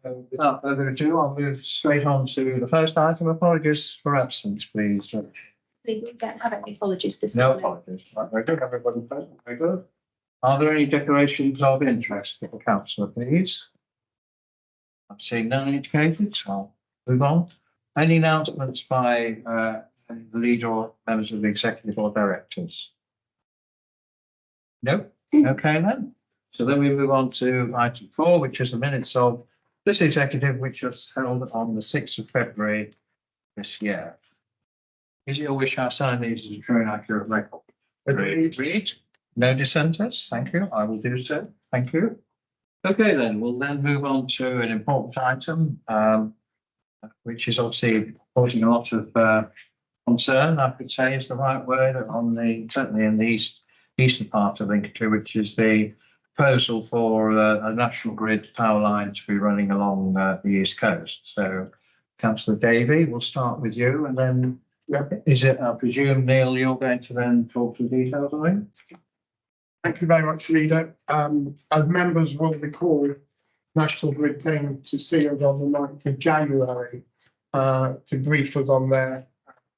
Without further ado, I'll move straight on to the first item. Apologies for absence, please. We don't have any apologies this No morning. apologies. Right, very good. Everybody present. Very good. Are there any declarations of interest for the councillor, please? I'm seeing none indicated, so I'll move on. Any announcements by the leader or members of the executive or directors? No? Okay then. So then we move on to item 4, which is the minutes of this executive, which was held on the 6th of February this year. Is it your wish I sign these as a true and accurate record? Agreed. No dissenters. Thank you. I will do so. Thank you. Okay, then we'll then move on to an important item, which is obviously causing a lot of concern, I could say is the right word, on the certainly in the eastern part of Lincolnshire, which is the proposal for a national grid power line to be running along the east coast. So, Councillor Davey, we'll start with you, and then is it, I presume, Neil, you're going to then talk to the details of it? Thank you very much, Leader. As members will recall, National Grid came to see us on the 9th of January to brief us on their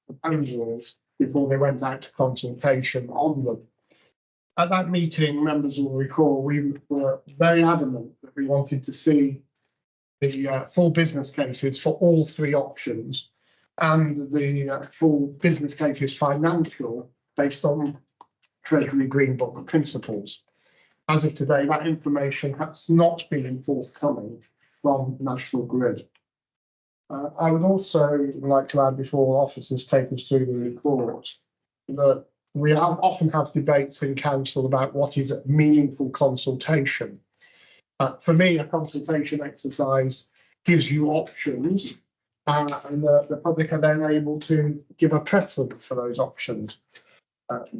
proposals before they went out to consultation on them. At that meeting, members will recall, we were very adamant that we wanted to see the full business cases for all 3 options and the full business cases financial based on Treasury Green Book principles. As of today, that information has not been forthcoming from National Grid. I would also like to add, before officers take us through the report, that we often have debates in council about what is a meaningful consultation. For me, a consultation exercise gives you options, and the public are then able to give a preference for those options.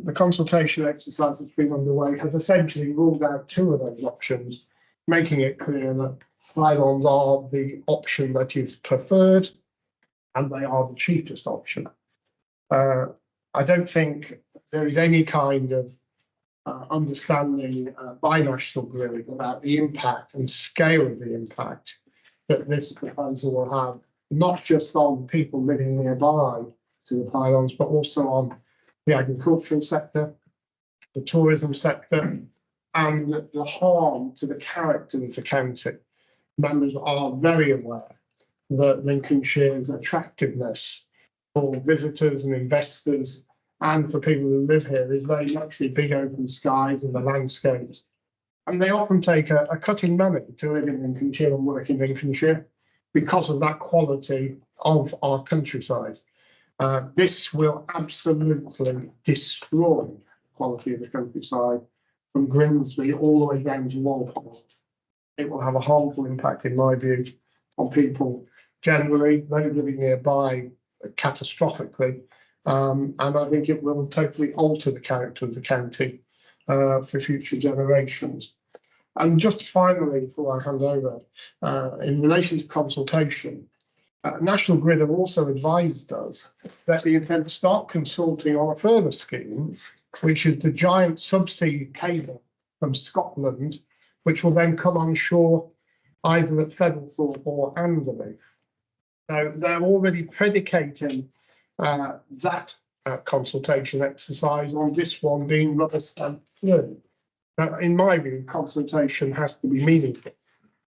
The consultation exercise that's been underway has essentially ruled out 2 of those options, making it clear that pylons are the option that is preferred and they are the cheapest option. I don't think there is any kind of understanding by National Grid about the impact and scale of the impact that this proposal will have, not just on people living nearby to the pylons, but also on the agricultural sector, the tourism sector, and the harm to the character of the county. Members are very aware that Lincolnshire's attractiveness for visitors and investors and for people who live here is very much the big open skies and the landscapes. And they often take a cut in money to live in Lincolnshire and work in Lincolnshire because of that quality of our countryside. This will absolutely destroy the quality of the countryside from Grimsby all the way down to Walpole. It will have a harmful impact, in my view, on people generally, those living nearby catastrophically. And I think it will totally alter the character of the county for future generations. And just finally, before I hand over, in relation to consultation, National Grid have also advised us that they intend to start consulting on a further scheme, which is the giant subsea cable from Scotland, which will then come on shore either at Featherthorpe or Anderley. Now, they're already predicating that consultation exercise on this one being rubber stamped through. Now, in my view, consultation has to be meaningful.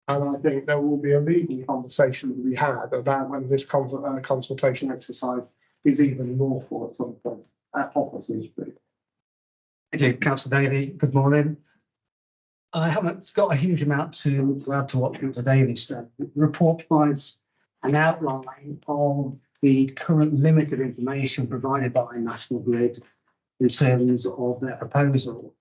And I think there will be a legal conversation to be had about when this consultation exercise is even lawful at some point. Officers, please. Thank you, Councillor Davey. Good morning. I haven't got a huge amount to add to what Councillor Davey said. The report provides an outline of the current limited information provided by National Grid in terms of their proposal.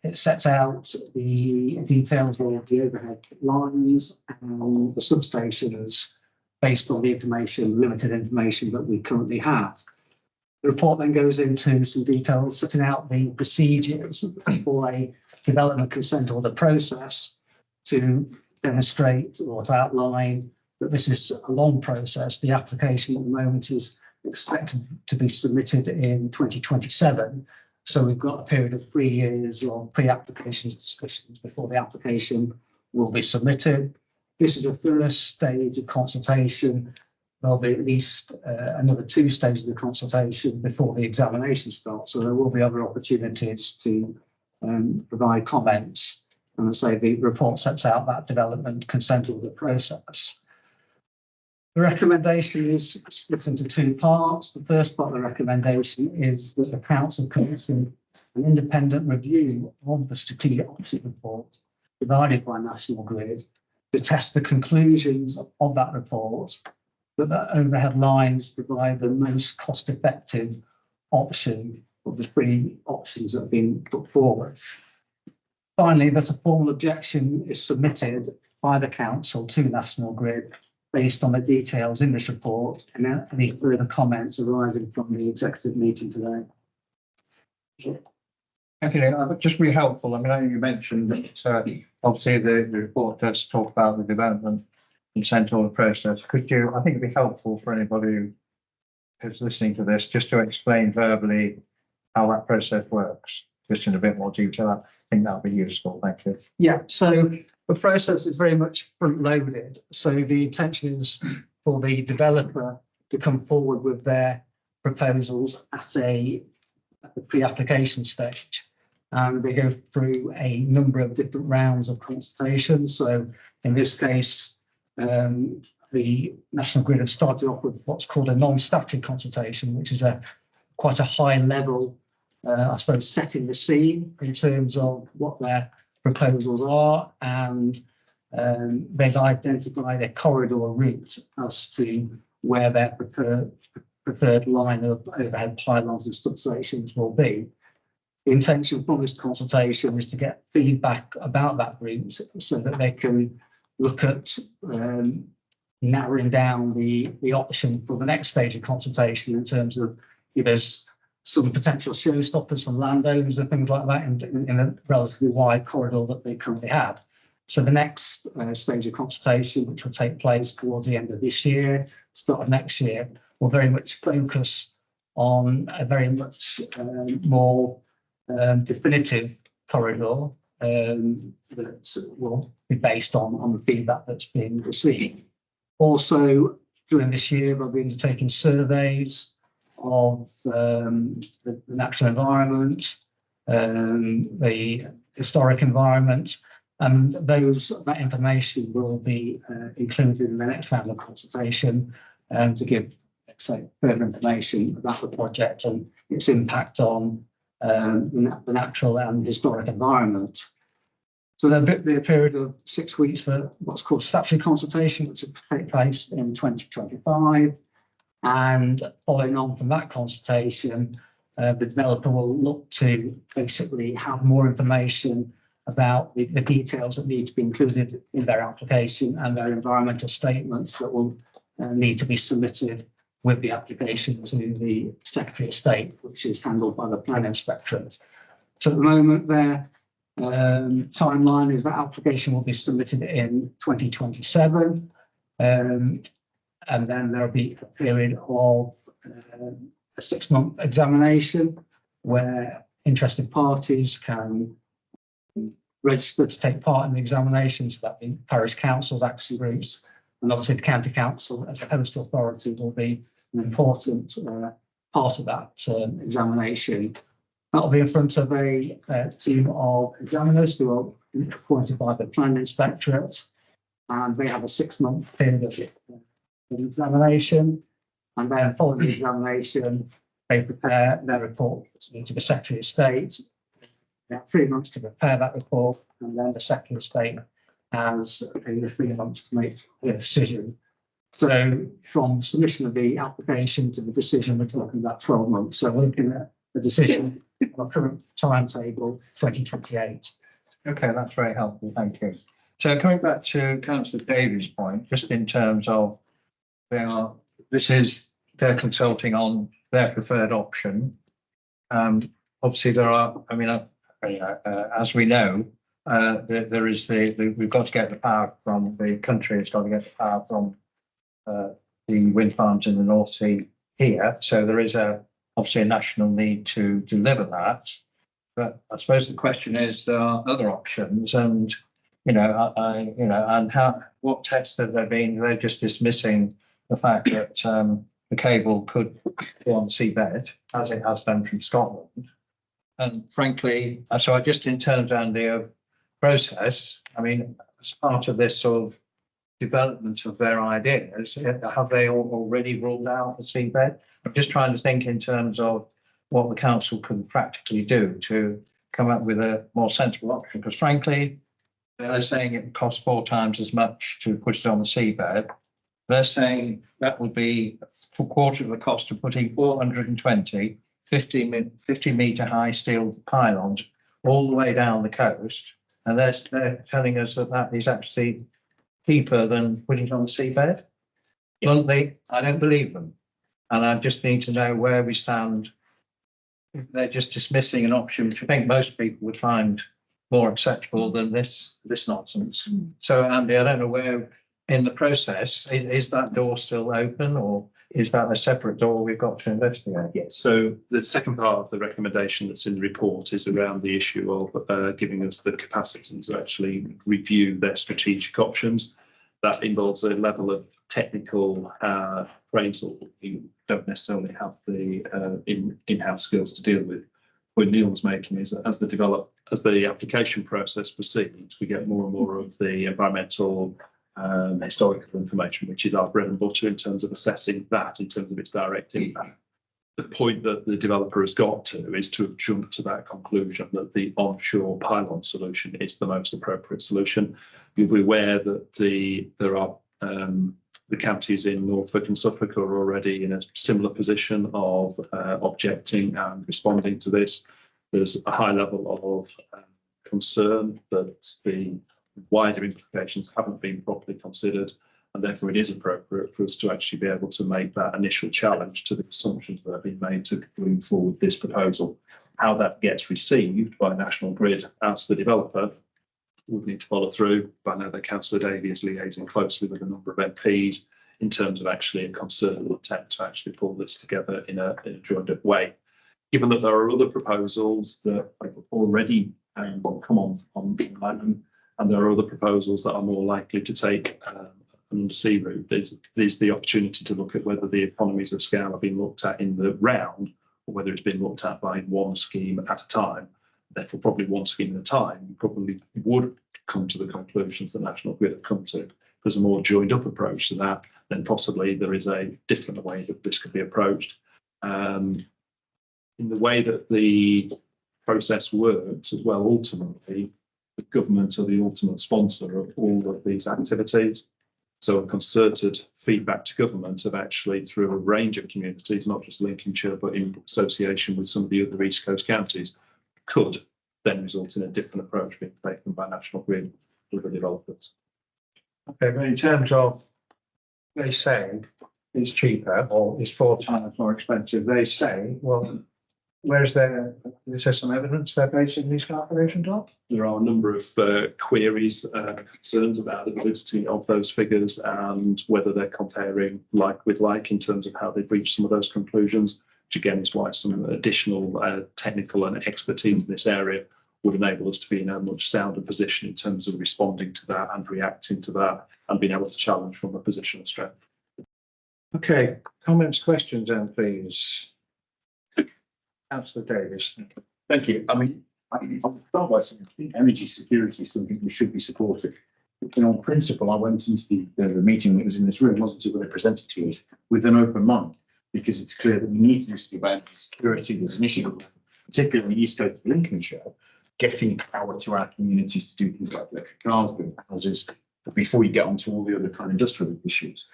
It sets out the details of the overhead lines and the substations based on the limited information that we currently have. The report then goes into some details setting out the procedures for a development consent order process to demonstrate or to outline that this is a long process. The application at the moment is expected to be submitted in 2027. So we've got a period of 3 years of pre-application discussions before the application will be submitted. this is the first stage of consultation. There'll be at least another 2 stages of consultation before the examination starts. So there will be other opportunities to provide comments. And I say the report sets out that development consent order process. The recommendation is split into 2 parts. The first part of the recommendation is that the council commits an independent review of the strategic option report provided by National Grid to test the conclusions of that report, that the overhead lines provide the most cost-effective option of the 3 options that have been put forward. Finally, that a formal objection is submitted by the council to National Grid based on the details in this report and any further comments arising from the executive meeting today. Okay, that would just be helpful. I mean, I know you mentioned that obviously the report does talk about the development consent order process. Could you, I think it'd be helpful for anybody who's listening to this, just to explain verbally how that process works, just in a bit more detail. I think that would be useful. Thank you. Yeah, so the process is very much front-loaded. So the intention is for the developer to come forward with their proposals at the pre-application stage. And they go through a number of different rounds of consultation. So in this case, the National Grid have started off with what's called a non-statutory consultation, which is quite a high level, I suppose, setting the scene in terms of what their proposals are, and they've identified a corridor route as to where their preferred line of overhead pylons and substations will be. The intention from this consultation is to get feedback about that route so that they can look at narrowing down the option for the next stage of consultation in terms of if there's some potential showstoppers from landowners and things like that in a relatively wide corridor that they currently have. So the next stage of consultation, which will take place towards the end of this year, start of next year, will very much focus on a very much more definitive corridor that will be based on the feedback that's been received. Also, during this year, we'll be undertaking surveys of the natural environment, the historic environment, and that information will be included in the next round of consultation to give, let's say, further information about the project and its impact on the natural and historic environment. So there'll be a period of 6 weeks for what's called statutory consultation, which will take place in 2025. And following on from that consultation, the developer will look to basically have more information about the details that need to be included in their application and their environmental statements that will need to be submitted with the application to the Secretary of State, which is handled by the Planning Inspectorate. So at the moment, their timeline is that application will be submitted in 2027. And then there'll be a period of a 6-month examination where interested parties can register to take part in the examination. So that means parish councils, action groups, and obviously the county council as a host authority will be an important part of that examination. That'll be in front of a team of examiners who are appointed by the Planning Inspectorate, and they have a 6-month period of examination, and then following the examination, they prepare their report to the Secretary of State. They have 3 months to prepare that report, and then the Secretary of State has 3 months to make a decision. So from submission of the application to the decision, we're talking about 12 months. So we're looking at the decision on our current timetable, 2028. Okay, that's very helpful. Thank you. So coming back to Councillor Davies' point, just in terms of they're consulting on their preferred option. Obviously, there are. I mean, as we know, there is we've got to get the power from the country. It's got to get the power from the wind farms in the North Sea here. So there is obviously a national need to deliver that. But I suppose the question is, there are other options, and and what tests have there been? They're just dismissing the fact that the cable could go on the seabed, as it has done from Scotland. And frankly, so I just in terms, Andy, of process, I mean, as part of this sort of development of their ideas, have they already ruled out the seabed? I'm just trying to think in terms of what the council can practically do to come up with a more sensible option, because frankly, they're saying it costs 4 times as much to put it on the seabed. They're saying that would be a quarter of the cost of putting 420 50 metre high steel pylons all the way down the coast. And they're telling us that that is actually cheaper than putting it on the seabed. Bluntly, I don't believe them. And I just need to know where we stand. They're just dismissing an option, which I think most people would find more acceptable than this nonsense. So Andy, I don't know where in the process, is that door still open, or is that a separate door we've got to investigate? Yes. So the second part of the recommendation that's in the report is around the issue of giving us the capacity to actually review their strategic options. That involves a level of technical appraisal you don't necessarily have the in-house skills to deal with. What Neil was making is that as the application process proceeds, we get more and more of the environmental historical information, which is our bread and butter in terms of assessing that in terms of its direct impact. The point that the developer has got to is to have jumped to that conclusion that the onshore pylon solution is the most appropriate solution. You'll be aware that there are the counties in Norfolk and Suffolk are already in a similar position of objecting and responding to this. There's a high level of concern that the wider implications haven't been properly considered, and therefore it is appropriate for us to actually be able to make that initial challenge to the assumptions that have been made to move forward this proposal. How that gets received by National Grid as the developer would need to follow through. But I know that Councillor Davey is liaising closely with a number of MPs in terms of actually a concerted attempt to actually pull this together in a joined up way. Given that there are other proposals that have already come on line, and there are other proposals that are more likely to take an undersea route, there's the opportunity to look at whether the economies of scale are being looked at in the round, or whether it's been looked at by one scheme at a time. Therefore, probably one scheme at a time, you probably would come to the conclusions that National Grid have come to. If there's a more joined up approach to that, then possibly there is a different way that this could be approached. In the way that the process works as well, ultimately, the government are the ultimate sponsor of all of these activities. So a concerted feedback to government of actually through a range of communities, not just Lincolnshire, but in association with some of the other East Coast counties, could then result in a different approach being taken by National Grid with the developers. Okay, but in terms of, they say it's cheaper or it's 4 times more expensive, they say, well, is there some evidence they're basing these calculations on? There are a number of queries, concerns about the validity of those figures and whether they're comparing like with like in terms of how they've reached some of those conclusions, which again is why some additional technical and expertise in this area would enable us to be in a much sounder position in terms of responding to that and reacting to that and being able to challenge from a position of strength. Okay, comments, questions then, please. Councillor Davis. Thank you. I mean, I'll start by saying I think energy security is something we should be supporting. On principle, I went into the meeting that was in this room, wasn't it, when they presented to us, with an open mind, because it's clear that we need to do something about energy security. There's an issue, particularly on the east coast of Lincolnshire, getting power to our communities to do things like electric cars, build houses, before you get onto all the other kind of industrial issues.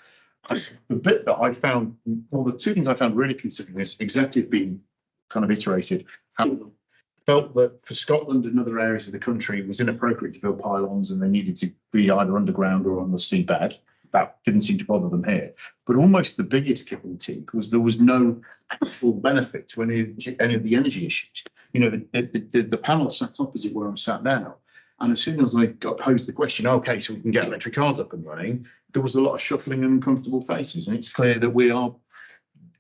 The bit that I found, well, the two things I found really considering this, executive being kind of iterated, felt that for Scotland and other areas of the country it was inappropriate to build pylons and they needed to be either underground or on the seabed. That didn't seem to bother them here. But almost the biggest kick in the teeth was there was no actual benefit to any of the energy issues. You know, the panel sat opposite where I'm sat now. And as soon as I got posed the question, okay, so we can get electric cars up and running, there was a lot of shuffling and uncomfortable faces. And it's clear that we are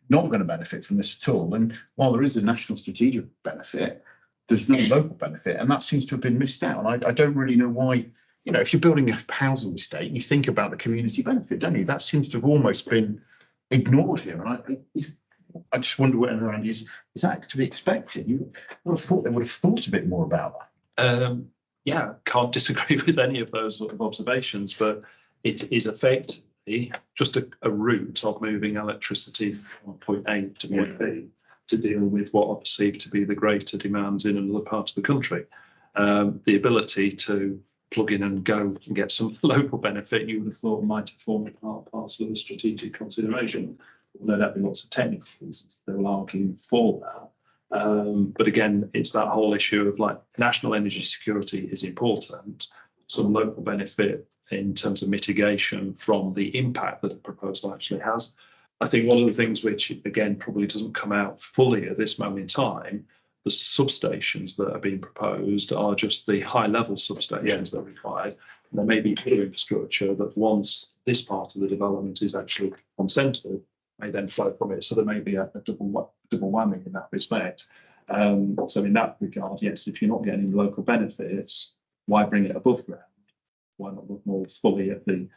not going to benefit from this at all. And while there is a national strategic benefit, there's no local benefit. And that seems to have been missed out. And I don't really know why you know, if you're building a housing estate, you think about the community benefit, don't you? That seems to have almost been ignored here. And I just wonder whether around is that to be expected? You would have thought they would have thought a bit more about that. Yeah, can't disagree with any of those sort of observations, but it is effectively just a route of moving electricity from point A to point B to deal with what are perceived to be the greater demands in another part of the country. The ability to plug in and go and get some local benefit, you would have thought might have formed part and parcel of the strategic consideration. No doubt be lots of technical reasons they will argue for that. But again, it's that whole issue of like national energy security is important, some local benefit in terms of mitigation from the impact that a proposal actually has. I think one of the things which, again, probably doesn't come out fully at this moment in time, the substations that are being proposed are just the high-level substations that are required. And there may be other infrastructure that once this part of the development is actually consented, may then flow from it. So there may be a double whammy in that respect. So in that regard, yes, if you're not getting local benefits, why bring it above ground? Why not look more fully at the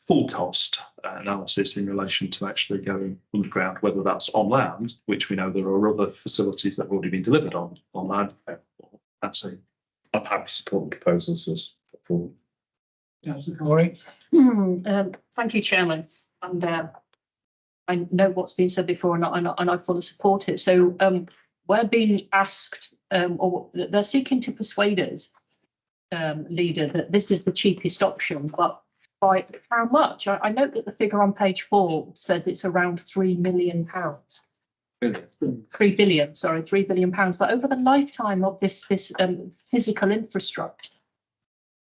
full cost analysis in relation to actually going underground, whether that's on land, which we know there are other facilities that have already been delivered on land. That's it. I'm happy to support the proposals as for. Corey? Thank you, Chairman. And I know what's been said before, and I fully support it. So we're being asked, or they're seeking to persuade us, leader, that this is the cheapest option, but by how much? I note that the figure on page 4 says it's around £3 million. 3 billion, sorry, £3 billion. But over the lifetime of this physical infrastructure,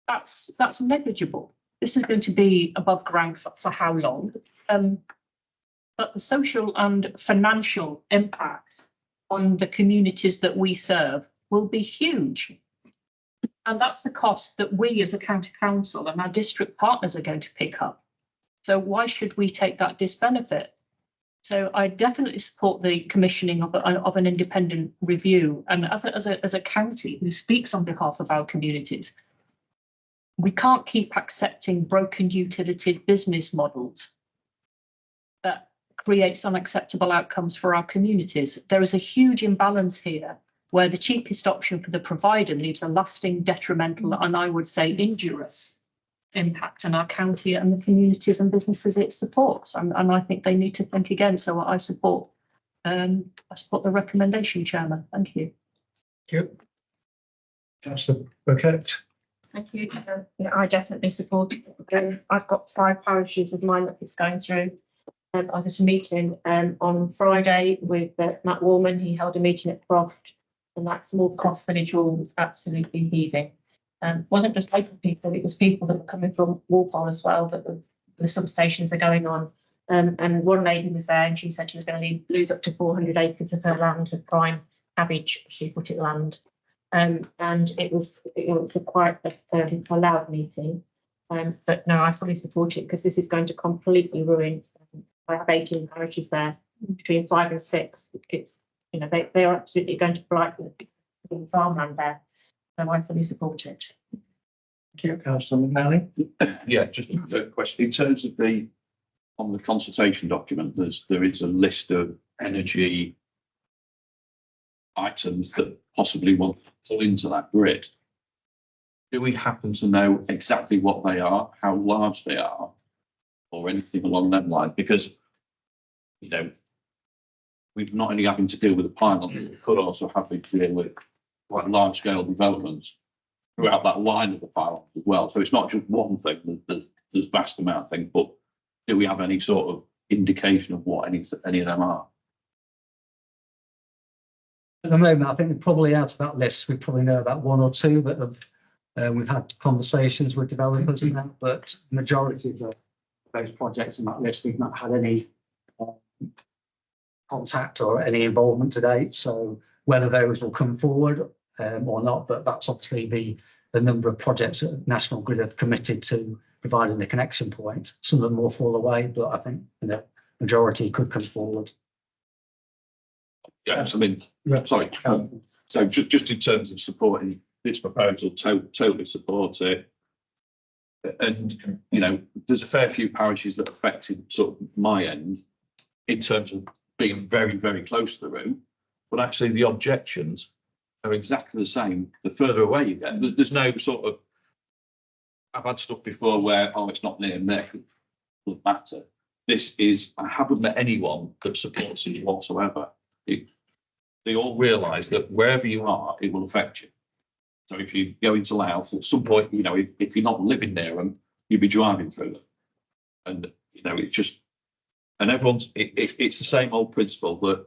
that's negligible. This is going to be above ground for how long? But the social and financial impact on the communities that we serve will be huge. And that's the cost that we as a county council and our district partners are going to pick up. So why should we take that disbenefit? So I definitely support the commissioning of an independent review. And as a county who speaks on behalf of our communities, we can't keep accepting broken utilities business models that creates unacceptable outcomes for our communities. There is a huge imbalance here where the cheapest option for the provider leaves a lasting detrimental and I would say injurious impact on our county and the communities and businesses it supports. And I think they need to think again. So I support the recommendation, Chairman. Thank you. Thank you. Councillor Burkett? Thank you. Yeah, I definitely support it. I've got 5 parishes of mine that it's going through. I was at a meeting on Friday with Matt Warman. He held a meeting at Croft, and that small Croft village hall was absolutely heaving. Wasn't just local people, it was people that were coming from Walpole as well, that the substations are going on. And one lady was there and she said she was going to lose up to 400 acres of her land of prime cabbage, she put it land. And it was quite a loud meeting. But no, I fully support it because this is going to completely ruin. I have 18 parishes there, between 5 and 6. It's, you know, they are absolutely going to blight the farmland there. So I fully support it. Thank you, Councillor McNally. Yeah, just a question. In terms of on the consultation document, there is a list of energy items that possibly will fall into that grid. Do we happen to know exactly what they are, how large they are, or anything along that line? Because, you know, we're not only having to deal with the pylon, we could also have to deal with quite large scale developments throughout that line of the pylon as well. So it's not just one thing, there's vast amount of things, but do we have any sort of indication of what any of them are? At the moment, I think probably out of that list, we probably know about 1 or 2 that have we've had conversations with developers and that, but the majority of those projects in that list, we've not had any contact or any involvement to date. So whether those will come forward or not, but that's obviously the number of projects that National Grid have committed to providing the connection point. Some of them will fall away, but I think the majority could come forward. Yeah, I mean, sorry. So just in terms of supporting this proposal, totally support it. And, you know, there's a fair few parishes that affected sort of my end in terms of being very, very close to the route. But actually the objections are exactly the same the further away you get. There's no sort of, I've had stuff before where, oh, it's not near me, it doesn't matter. This is, I haven't met anyone that supports it whatsoever. They all realise that wherever you are, it will affect you. So if you go into Louth, at some point, you know, if you're not living near them, you'll be driving through them. And, you know, it's just, and everyone's, it's the same old principle that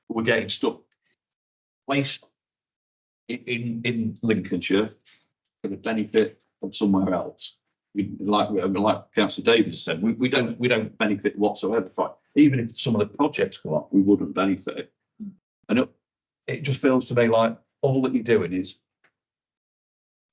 we're getting stuff placed in Lincolnshire for the benefit of somewhere else. Like Councillor Davies said, we don't benefit whatsoever from it. Even if some of the projects come up, we wouldn't benefit. And it just feels to me like all that you're doing is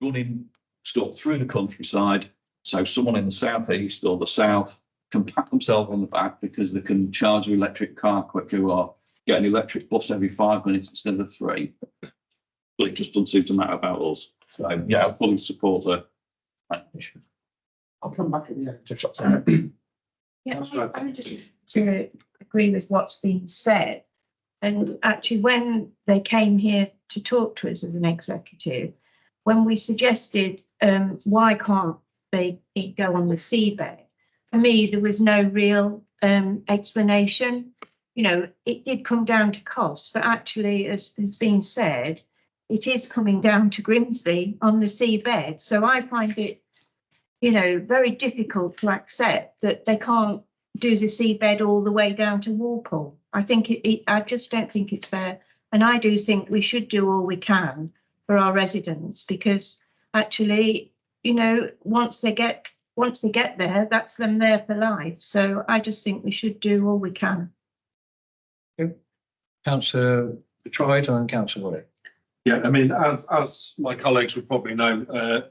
running stuff through the countryside, so someone in the southeast or the south can pat themselves on the back because they can charge an electric car quicker or get an electric bus every 5 minutes instead of 3. But it just doesn't seem to matter about us. So yeah, I fully support the issue. I'll come back at the end if that's all right. Yeah, I would just to agree with what's been said. And actually, when they came here to talk to us as an executive, when we suggested why can't they go on the seabed, for me, there was no real explanation. You know, it did come down to cost, but actually, as has been said, it is coming down to Grimsby on the seabed. So I find it, you know, very difficult to accept that they can't do the seabed all the way down to Walpole. I think I just don't think it's fair. And I do think we should do all we can for our residents, because actually, you know, once they get there, that's them there for life. So I just think we should do all we can. Councillor Troyd and Councillor Wooley. Yeah, I mean, as my colleagues would probably know,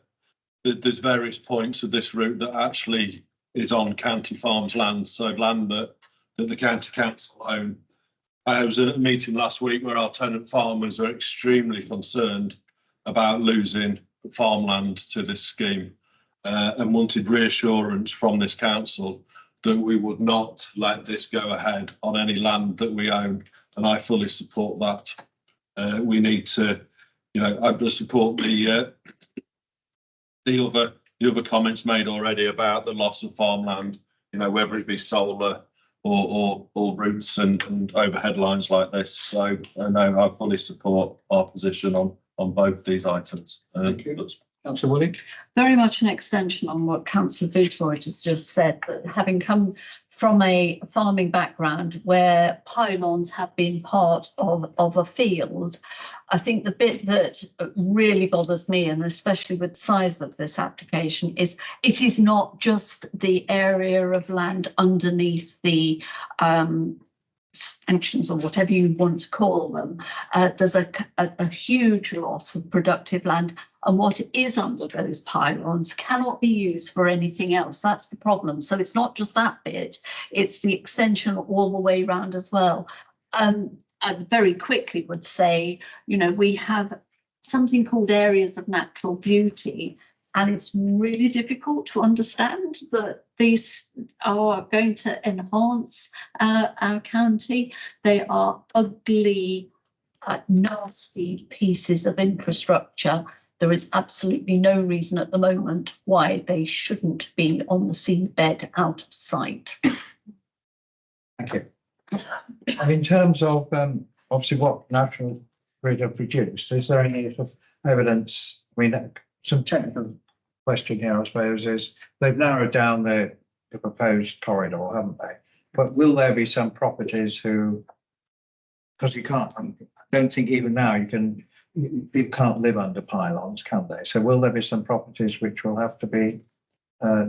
there's various points of this route that actually is on county farms land, so land that the county council own. I was at a meeting last week where our tenant farmers are extremely concerned about losing farmland to this scheme and wanted reassurance from this council that we would not let this go ahead on any land that we own, and I fully support that. We need to, you know, I support the other comments made already about the loss of farmland, you know, whether it be solar or routes and overhead lines like this. So no, I fully support our position on both these items. Councillor Wooley. Very much an extension on what Councillor Boothroyd has just said, that having come from a farming background where pylons have been part of a field, I think the bit that really bothers me, and especially with the size of this application, is it is not just the area of land underneath the sanctions or whatever you want to call them. There's a huge loss of productive land, and what is under those pylons cannot be used for anything else. That's the problem. So it's not just that bit, it's the extension all the way around as well. I very quickly would say, you know, we have something called areas of natural beauty, and it's really difficult to understand that these are going to enhance our county. They are ugly, nasty pieces of infrastructure. There is absolutely no reason at the moment why they shouldn't be on the seabed out of sight. Thank you. And in terms of obviously what National Grid have produced, is there any sort of evidence? I mean, some technical question here, I suppose, is they've narrowed down the proposed corridor, haven't they? But will there be some properties who, because you can't, I don't think even now you can't live under pylons, can they? So will there be some properties which will have to be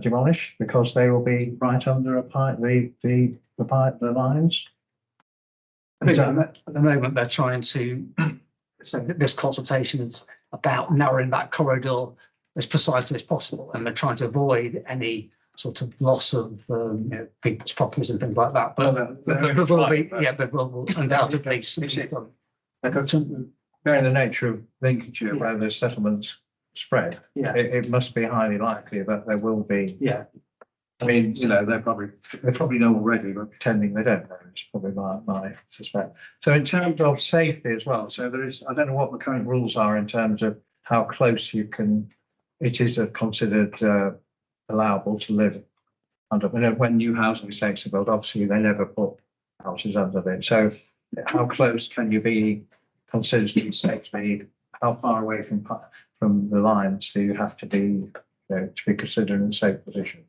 demolished because they will be right under the lines? I think at the moment they're trying to, so this consultation is about narrowing that corridor as precisely as possible, and they're trying to avoid any sort of loss of you know, people's properties and things like that. But there will be, yeah, there will undoubtedly. Bearing the nature of Lincolnshire, where there's settlements spread, Yeah, it must be highly likely that there will be. yeah. I mean, you know, they probably know already, but pretending they don't know is probably my suspect. So in terms of safety as well, so there is, I don't know what the current rules are in terms of how close you can, it is considered allowable to live under, when new housing estates are built, obviously they never put houses under them. So how close can you be considered to be safely? How far away from the lines do you have to be, you know, to be considered in a safe position?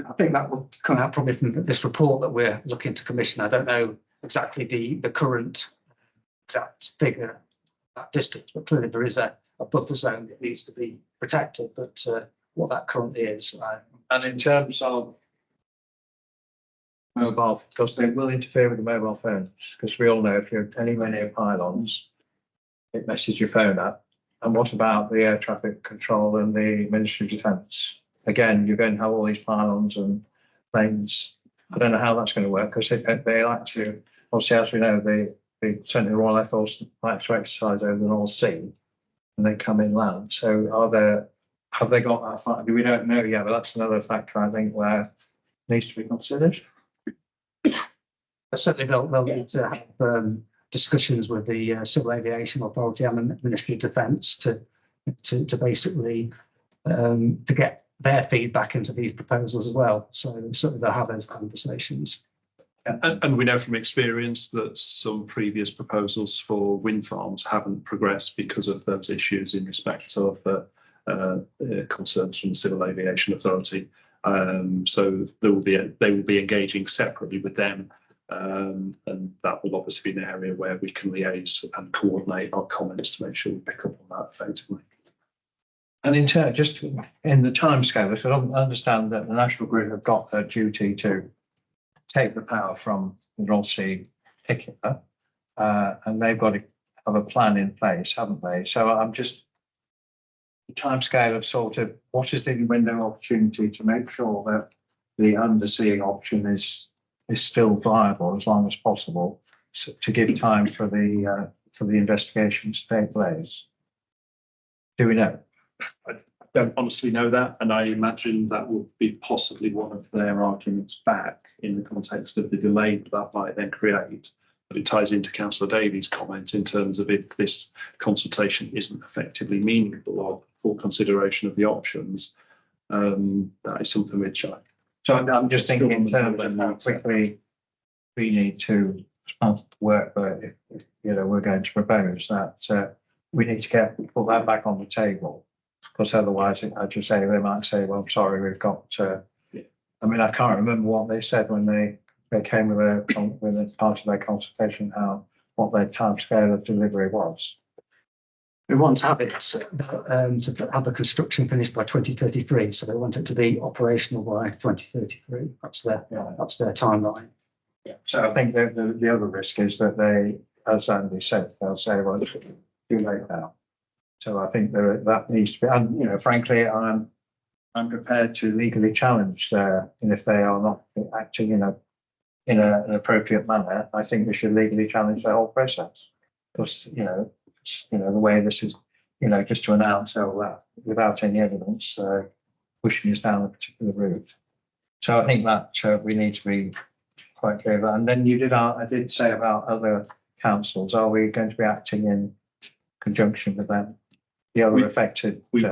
I think that will come out probably from this report that we're looking to commission. I don't know exactly the current exact figure at distance, but clearly there is a buffer zone that needs to be protected, but what that currently is. And in terms of mobile, because they will interfere with the mobile phones, because we all know if you're anywhere near pylons, it messes your phone up. And what about the air traffic control and the Ministry of Defence? Again, you're going to have all these pylons and planes. I don't know how that's going to work, because they like to, obviously, as we know, certainly the Royal Air Force like to exercise over the North Sea, and they come inland. So have they got that far? We don't know yet, but that's another factor I think where needs to be considered. Certainly they'll need to have discussions with the Civil Aviation Authority and the Ministry of Defence to basically to get their feedback into these proposals as well. So certainly they'll have those conversations. And we know from experience that some previous proposals for wind farms haven't progressed because of those issues in respect of concerns from the Civil Aviation Authority. So they will be engaging separately with them, and that will obviously be an area where we can liaise and coordinate our comments to make sure we pick up on that effectively. And in turn, just in the timescale, because I understand that the National Grid have got a duty to take the power from the North Sea particular, and they've got to have a plan in place, haven't they? So I'm just the timescale of sort of what is the window of opportunity to make sure that the undersea option is still viable as long as possible, so to give time for the investigations to take place. Do we know? I don't honestly know that, and I imagine that would be possibly one of their arguments back in the context of the delay that might then create. But it ties into Councillor Davies' comment in terms of if this consultation isn't effectively meaningful of full consideration of the options, that is something which So I'm just thinking in terms of how quickly we need to work, but if you know we're going to propose that we need to put that back on the table, because otherwise, as you say, they might say, "Well, sorry, we've got." I mean, I can't remember what they said when they came with a part of their consultation, what their timescale of delivery was. We want to have it to have the construction finished by 2033, so they want it to be operational by 2033. That's their timeline. Yeah. So I think the other risk is that they, as Andy said, they'll say, "Well, it's too late now." So I think that needs to be, and you know, frankly, I'm prepared to legally challenge and if they are not acting in an appropriate manner, I think we should legally challenge the whole process, because the way this is, just to announce all that without any evidence, pushing us down a particular route. So I think that we need to be quite clear about. And then I did say about other councils, are we going to be acting in conjunction with them? The other affected. We've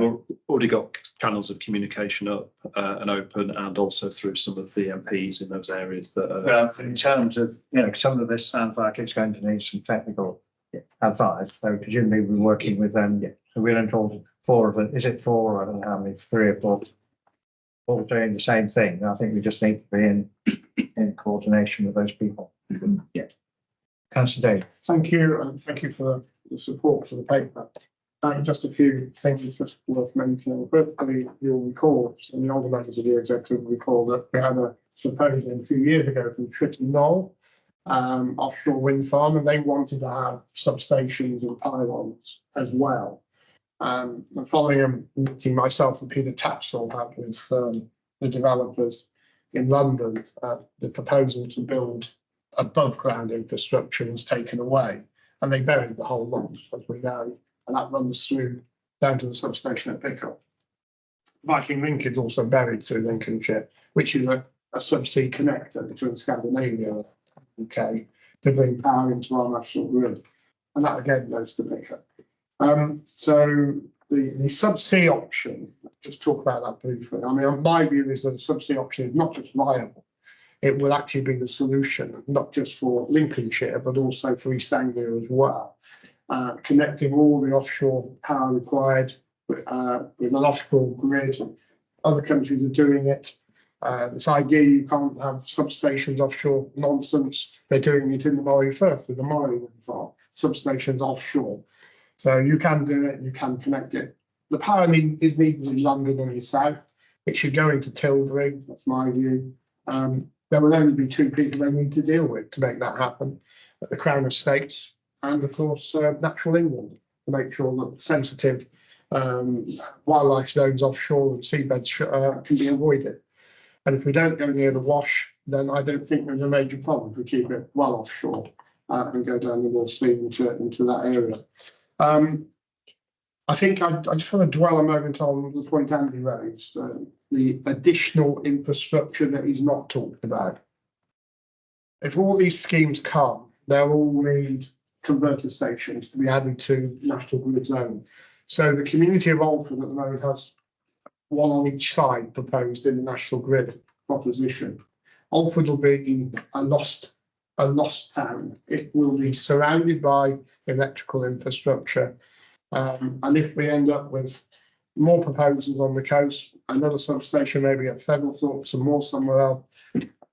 already got channels of communication up and open, and also through some of the MPs in those areas that are. Well, in terms of, some of this sounds like it's going to need some technical advice. So presumably we're working with them. So we're involved 4 of it. Is it 4? I don't know how many, 3 or 4. All doing the same thing. I think we just need to be in coordination with those people. Yeah. Councillor Dave. Thank you, and thank you for the support for the paper. Just a few things just worth mentioning. Hopefully you'll recall, and the older members of the executive recall, that we had a symposium 2 years ago from Tritton Knoll offshore wind farm, and they wanted to have substations and pylons as well. And following a meeting myself and Peter Tapsell had with the developers in London, the proposal to build above ground infrastructure was taken away, and they buried the whole lot, as we know. And that runs through down to the substation at Pickup. Viking Link is also buried through Lincolnshire, which is a subsea connector between Scandinavia and the UK to bring power into our national grid. And that again goes to Pickup. So the subsea option, just talk about that briefly. I mean, my view is that the subsea option is not just viable, it will actually be the solution, not just for Lincolnshire, but also for East Anglia as well. Connecting all the offshore power required with an offshore grid. Other countries are doing it. This idea you can't have substations offshore, nonsense. They're doing it in the Moray Firth with the Moray wind farm, substations offshore. So you can do it, you can connect it. The power is needed in London and the south. It should go into Tilbury, that's my view. There will only be two people they need to deal with to make that happen. The Crown Estates and of course Natural England, to make sure that sensitive wildlife zones offshore and seabeds can be avoided. And if we don't go near the Wash, then I don't think there's a major problem if we keep it well offshore and go down the North Sea into that area. I think I just want to dwell a moment on the point Andy raised, the additional infrastructure that is not talked about. If all these schemes come, they'll all need converter stations to be added to National Grid Zone. So the community of Alford at the moment has one on each side proposed in the National Grid proposition. Alford will be a lost town. It will be surrounded by electrical infrastructure. And if we end up with more proposals on the coast, another substation maybe at Featherthorpe, some more somewhere else,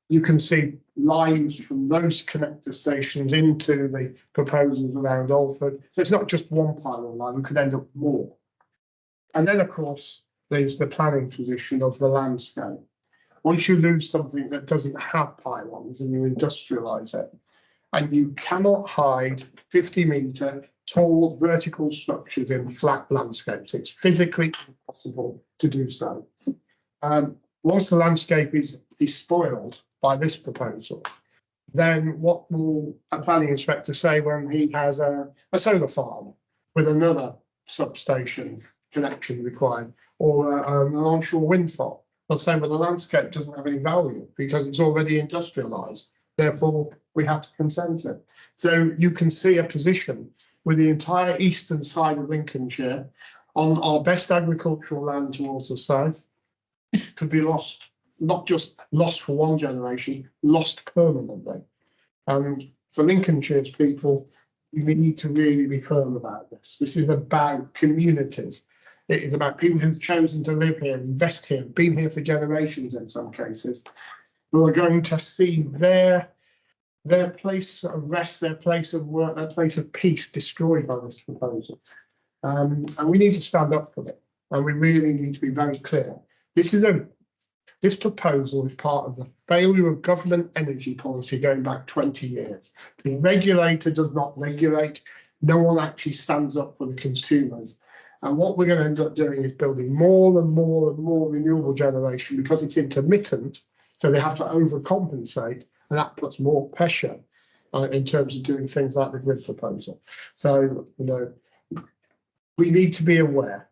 you can see lines from those connector stations into the proposals around Alford. So it's not just one pylon line, we could end up with more. And then, of course, there's the planning position of the landscape. Once you lose something that doesn't have pylons and you industrialise it, and you cannot hide 50-metre tall vertical structures in flat landscapes, it's physically impossible to do so. Once the landscape is spoiled by this proposal, then what will a planning inspector say when he has a solar farm with another substation connection required, or an onshore wind farm? They'll say, well, the landscape doesn't have any value because it's already industrialised. Therefore, we have to consent it. So you can see a position with the entire eastern side of Lincolnshire on our best agricultural land towards the south could be lost, not just lost for one generation, lost permanently. And for Lincolnshire's people, we need to really be firm about this. This is about communities. It is about people who've chosen to live here, invest here, been here for generations in some cases, who are going to see their place of rest, their place of work, their place of peace destroyed by this proposal. And we need to stand up for it. And we really need to be very clear. This proposal is part of the failure of government energy policy going back 20 years. The regulator does not regulate. No one actually stands up for the consumers. And what we're going to end up doing is building more and more and more renewable generation because it's intermittent. So they have to overcompensate, and that puts more pressure in terms of doing things like the grid proposal. So, we need to be aware.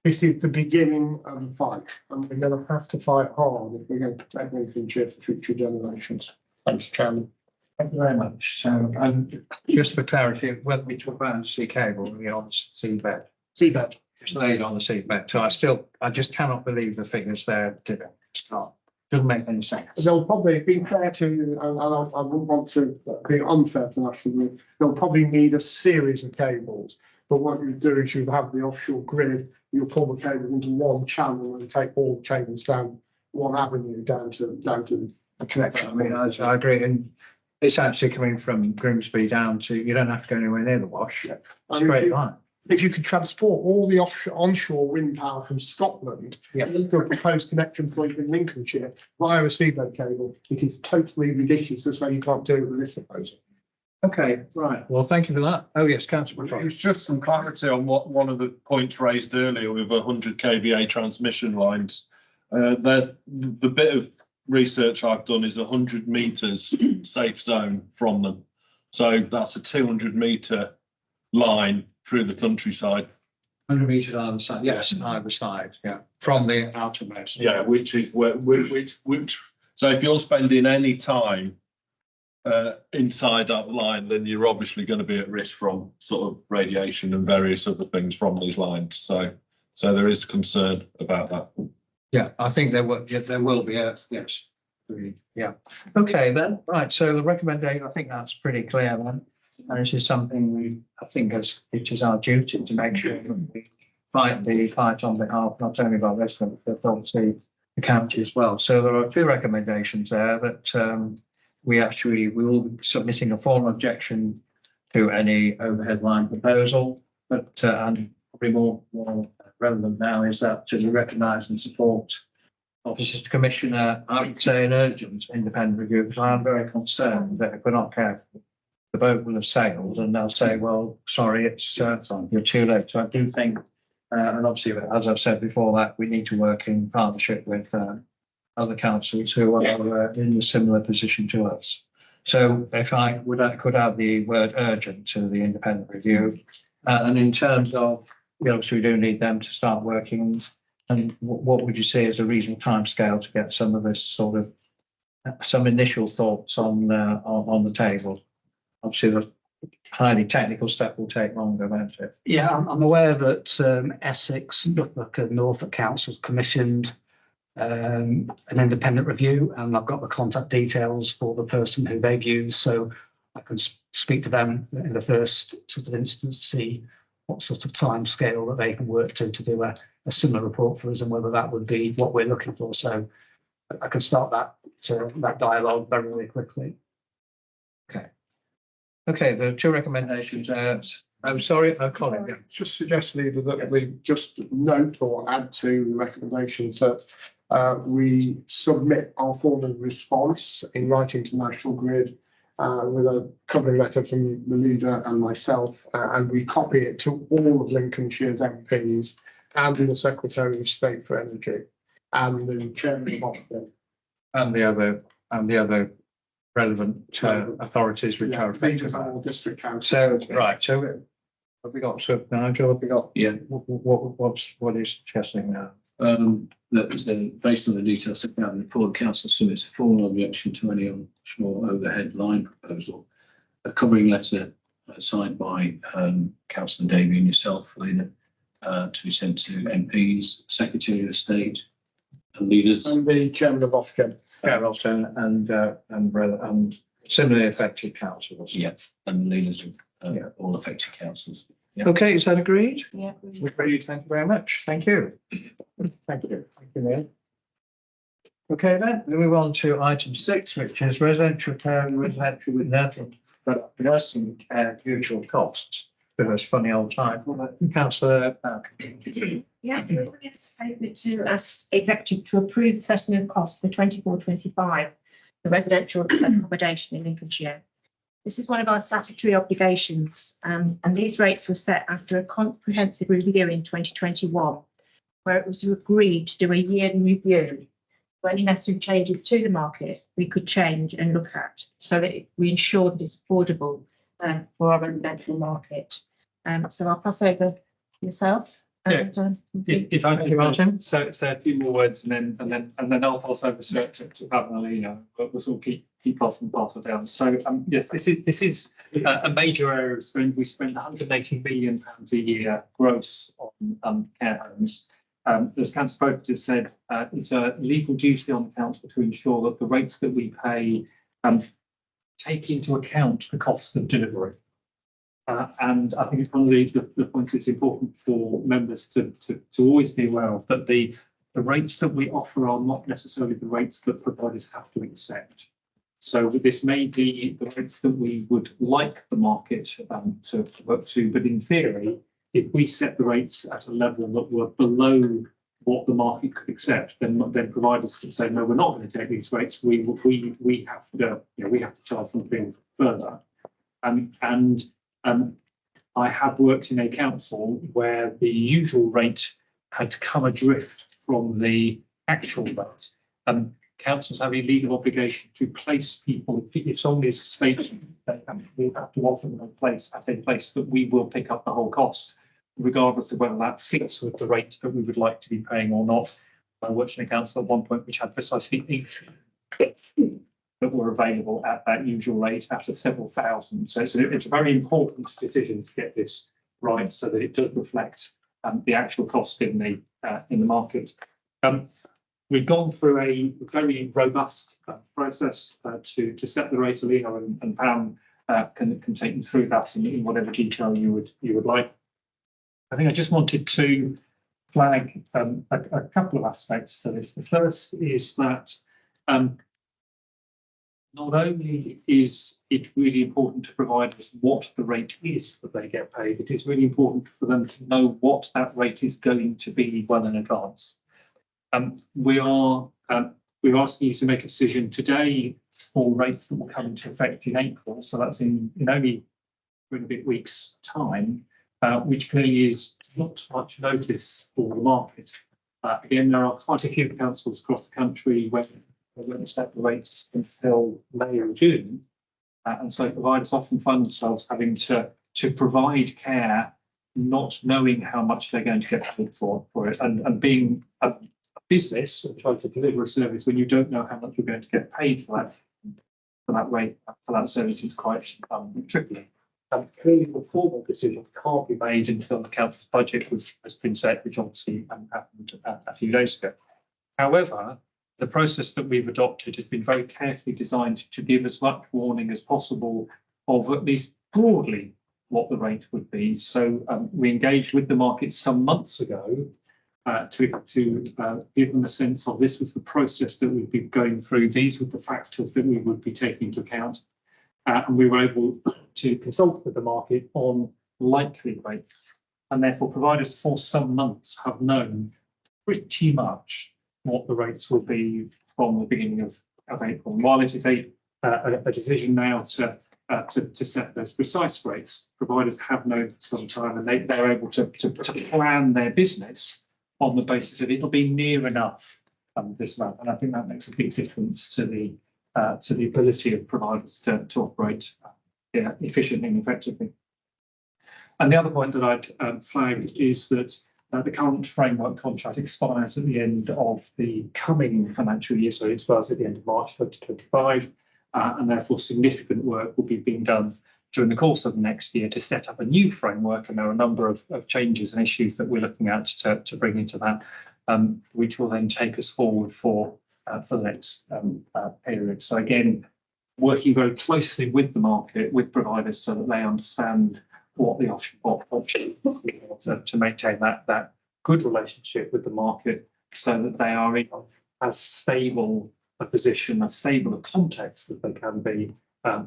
This is the beginning of the fight, and we're going to have to fight hard if we're going to protect Lincolnshire for future generations. Thanks, Chairman. Thank you very much. So, just for clarity, whether we talk about the sea cable, we're on seabed. Seabed. It's laid on the seabed. So I just cannot believe the figures there. Doesn't make any sense. They'll probably be fair to, and I wouldn't want to be unfair to National Grid. They'll probably need a series of cables. But what you do is you have the offshore grid, you'll pull the cables into one channel and take all the cables down one avenue down to the connection. I mean, I agree, and it's actually coming from Grimsby down to, you don't have to go anywhere near the Wash. It's a great line. If you could transport all the onshore wind power from Scotland into a proposed connection point in Lincolnshire via a seabed cable, it is totally ridiculous to say you can't do it with this proposal. Okay, right. Well, thank you for that. Oh, yes, Councillor It McFarlane. was just some clarity on what one of the points raised earlier with 100 kVA transmission lines. The bit of research I've done is 100 metres safe zone from them. So that's a 200 metre line through the countryside. 100 metres either side, yes, either side, yeah, from the outermost. Yeah, which is where, which, so if you're spending any time inside that line, then you're obviously going to be at risk from sort of radiation and various other things from these lines. So there is concern about that. Yeah, I think there will be a, yes. Yeah, okay then, right, so the recommendation, I think that's pretty clear then. And this is something I think it is our duty to make sure that we fight on behalf not only of our residents, but obviously the county as well. So there are 2 recommendations there that we will be submitting a formal objection to any overhead line proposal, but and probably more relevant now is that to recognise and support Officers Commissioner, I would say an urgent independent review, because I am very concerned that if we're not careful, the boat will have sailed and they'll say, well, sorry, it's you're too late. So I do think, and obviously, as I've said before, that we need to work in partnership with other councils who are in a similar position to us. So if I could add the word urgent to the independent review, and in terms of, obviously we do need them to start working. And what would you say is a reasonable timescale to get some of this sort of some initial thoughts on the table? Obviously, the highly technical step will take longer, won't it? Yeah, I'm aware that Essex, Norfolk and Norfolk councils commissioned an independent review, and I've got the contact details for the person who they've used, so I can speak to them in the first sort of instance to see what sort of time scale that they can work to do a similar report for us, and whether that would be what we're looking for. So I can start that dialogue very, very quickly. Okay, there are 2 recommendations. I'm sorry, Colin. Yeah. Just suggest, Leader, that we just note or add to the recommendations that we submit our formal response in writing to National Grid with a covering letter from the Leader and myself, and we copy it to all of Lincolnshire's MPs and the Secretary of State for Energy and the Chairman of Ofgem. And the other relevant authorities which are affected by it. District council. So, right, so have we got, so Nigel, have we got? Yeah. What is suggesting now? That was then based on the details set out in the report, council submits a formal objection to any onshore overhead line proposal. A covering letter signed by Councillor Davey and yourself, Leader, to be sent to MPs, Secretary of State and leaders. And the Chairman of Ofgem. Carrollton and similarly affected councils. Yeah, and leaders of all affected councils. Yeah. Okay, is that agreed? Yeah. Agreed, thank you very much. Thank you. Thank you. Thank you, Neil. Okay, then we move on to item 6, which is residential care and residential with nursing care usual costs. Bit of a funny old title, Councillor. Yeah, we anticipate to ask executive to approve the settlement of costs for 24-25, the residential accommodation in Lincolnshire. This is one of our statutory obligations, and these rates were set after a comprehensive review in 2021, where it was agreed to do a yearly review. For any necessary changes to the market, we could change and look at, so that we ensure that it's affordable for our residential market. So I'll pass over to yourself. If I can, so a few more words and then I'll pass over to Pat Malina, but we'll sort of keep passing the parcel down. So yes, this is a major area of spend. We spend £180 million a year gross on care homes. As Councillor Pope has said, it's a legal duty on the council to ensure that the rates that we pay take into account the costs of delivery. And I think it's one of the points it's important for members to always be aware of, that the rates that we offer are not necessarily the rates that providers have to accept. So this may be the rates that we would like the market to work to, but in theory, if we set the rates at a level that were below what the market could accept, then providers could say, no, we're not going to take these rates. We have to charge something further. I have worked in a council where the usual rate had come adrift from the actual rate. Councils have a legal obligation to place people, if someone is stationed, we have to offer them a place at a place that we will pick up the whole cost. regardless of whether that fits with the rate that we would like to be paying or not. I worked in a council at one point which had precisely 8 that were available at that usual rate out of several thousand. So it's a very important decision to get this right so that it does reflect the actual cost in the market. We've gone through a very robust process to set the rate of Lena, and Pam can take you through that in whatever detail you would like. I think I just wanted to flag a couple of aspects to this. The first is that not only is it really important to providers what the rate is that they get paid, it is really important for them to know what that rate is going to be well in advance. We're asking you to make a decision today for rates that will come into effect in April. So that's in only 3 and a bit weeks' time, which clearly is not much notice for the market. Again, there are quite a few councils across the country where they won't set the rates until May or June. And so providers often find themselves having to provide care, not knowing how much they're going to get paid for it, and being a business and trying to deliver a service when you don't know how much you're going to get paid for that rate, for that service is quite tricky. Clearly, the formal decision can't be made until the council's budget has been set, which obviously happened a few days ago. However, the process that we've adopted has been very carefully designed to give as much warning as possible of at least broadly what the rate would be. So we engaged with the market some months ago to give them a sense of this was the process that we'd be going through. These were the factors that we would be taking into account. And we were able to consult with the market on likely rates. And therefore, providers for some months have known pretty much what the rates will be from the beginning of April. And while it is a decision now to set those precise rates, providers have known for some time, and they're able to plan their business on the basis that it'll be near enough this month. And I think that makes a big difference to the ability of providers to operate efficiently and effectively. And the other point that I'd flagged is that the current framework contract expires at the end of the coming financial year, so it expires at the end of March 2025, and therefore significant work will be being done during the course of the next year to set up a new framework. And there are a number of changes and issues that we're looking at to bring into that, which will then take us forward for the next period. So again, working very closely with the market, with providers, so that they understand what the option is to maintain that good relationship with the market, so that they are in as stable a position, as stable a context that they can be,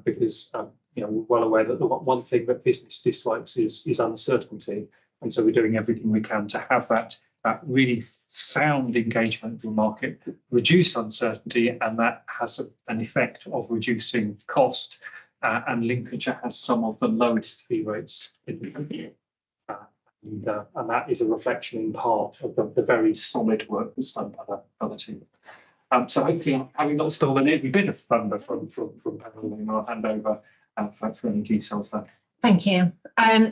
because we're well aware that the one thing that business dislikes is uncertainty, and so we're doing everything we can to have that really sound engagement with the market, reduce uncertainty, and that has an effect of reducing cost. And Lincolnshire has some of the lowest fee rates in the country. And that is a reflection in part of the very solid work that's done by the team. So hopefully, having not stolen every bit of thunder from Pamela, I'll hand over for any details there. Thank you.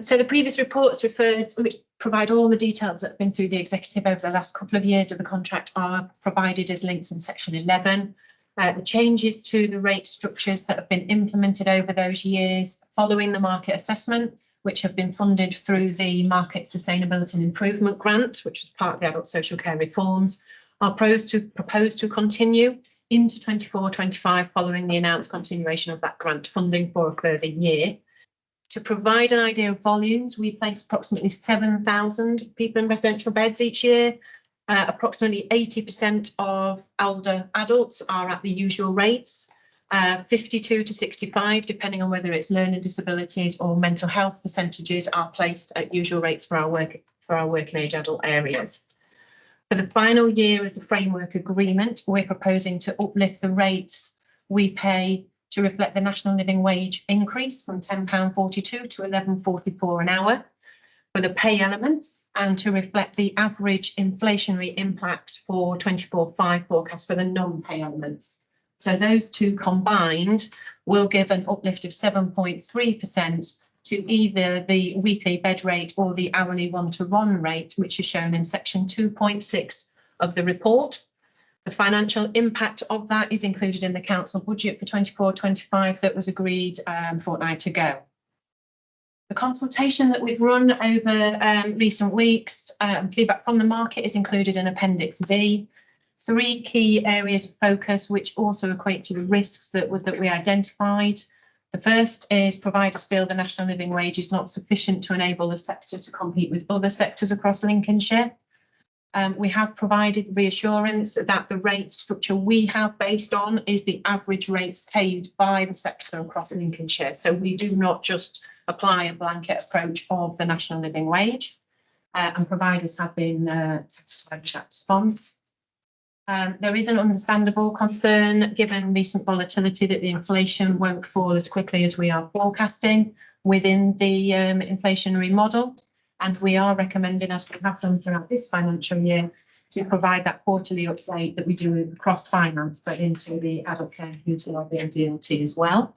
So the previous reports which provide all the details that have been through the executive over the last couple of years of the contract are provided as links in section 11. The changes to the rate structures that have been implemented over those years following the market assessment, which have been funded through the Market Sustainability and Improvement Grant, which was part of the adult social care reforms, are proposed to continue into 24-25 following the announced continuation of that grant funding for a further year. To provide an idea of volumes, we place approximately 7,000 people in residential beds each year. Approximately 80% of older adults are at the usual rates. 52 to 65, depending on whether it's learning disabilities or mental health percentages, are placed at usual rates for our working age adult areas. For the final year of the framework agreement, we're proposing to uplift the rates we pay to reflect the national living wage increase from £10.42 to £11.44 an hour for the pay elements, and to reflect the average inflationary impact for 24-5 forecast for the non-pay elements. So those two combined will give an uplift of 7.3% to either the weekly bed rate or the hourly one-to-one rate, which is shown in section 2.6 of the report. The financial impact of that is included in the council budget for 24-25 that was agreed a fortnight ago. The consultation that we've run over recent weeks, feedback from the market is included in Appendix B. 3 key areas of focus which also equate to the risks that we identified. The first is providers feel the national living wage is not sufficient to enable the sector to compete with other sectors across Lincolnshire. We have provided reassurance that the rate structure we have based on is the average rates paid by the sector across Lincolnshire. So we do not just apply a blanket approach of the national living wage, and providers have been satisfied with that response. There is an understandable concern given recent volatility that the inflation won't fall as quickly as we are forecasting within the inflationary model. And we are recommending, as we have done throughout this financial year, to provide that quarterly update that we do across finance, but into the adult care, UTLB and DLT as well.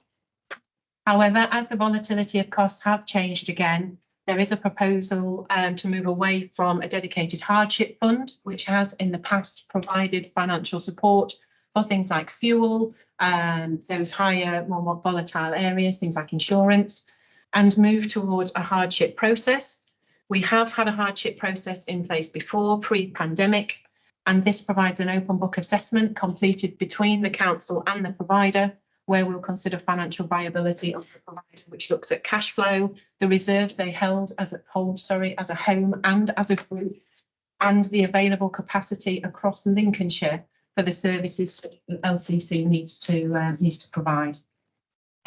However, as the volatility of costs have changed again, there is a proposal to move away from a dedicated hardship fund, which has in the past provided financial support for things like fuel and those higher, more volatile areas, things like insurance, and move towards a hardship process. We have had a hardship process in place before, pre-pandemic, and this provides an open book assessment completed between the council and the provider, where we'll consider financial viability of the provider, which looks at cash flow, the reserves they hold as a home and as a group, and the available capacity across Lincolnshire for the services that LCC needs to provide.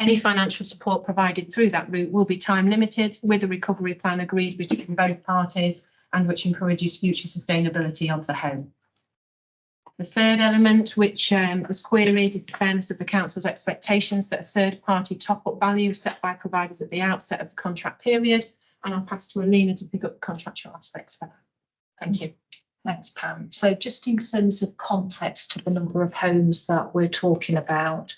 Any financial support provided through that route will be time limited, with a recovery plan agreed between both parties and which encourages future sustainability of the home. The third element, which was queried, is the fairness of the council's expectations that a third-party top-up value is set by providers at the outset of the contract period. And I'll pass to Alina to pick up the contractual aspects for that. Thank you. Thanks, Pam. So just in terms of context to the number of homes that we're talking about,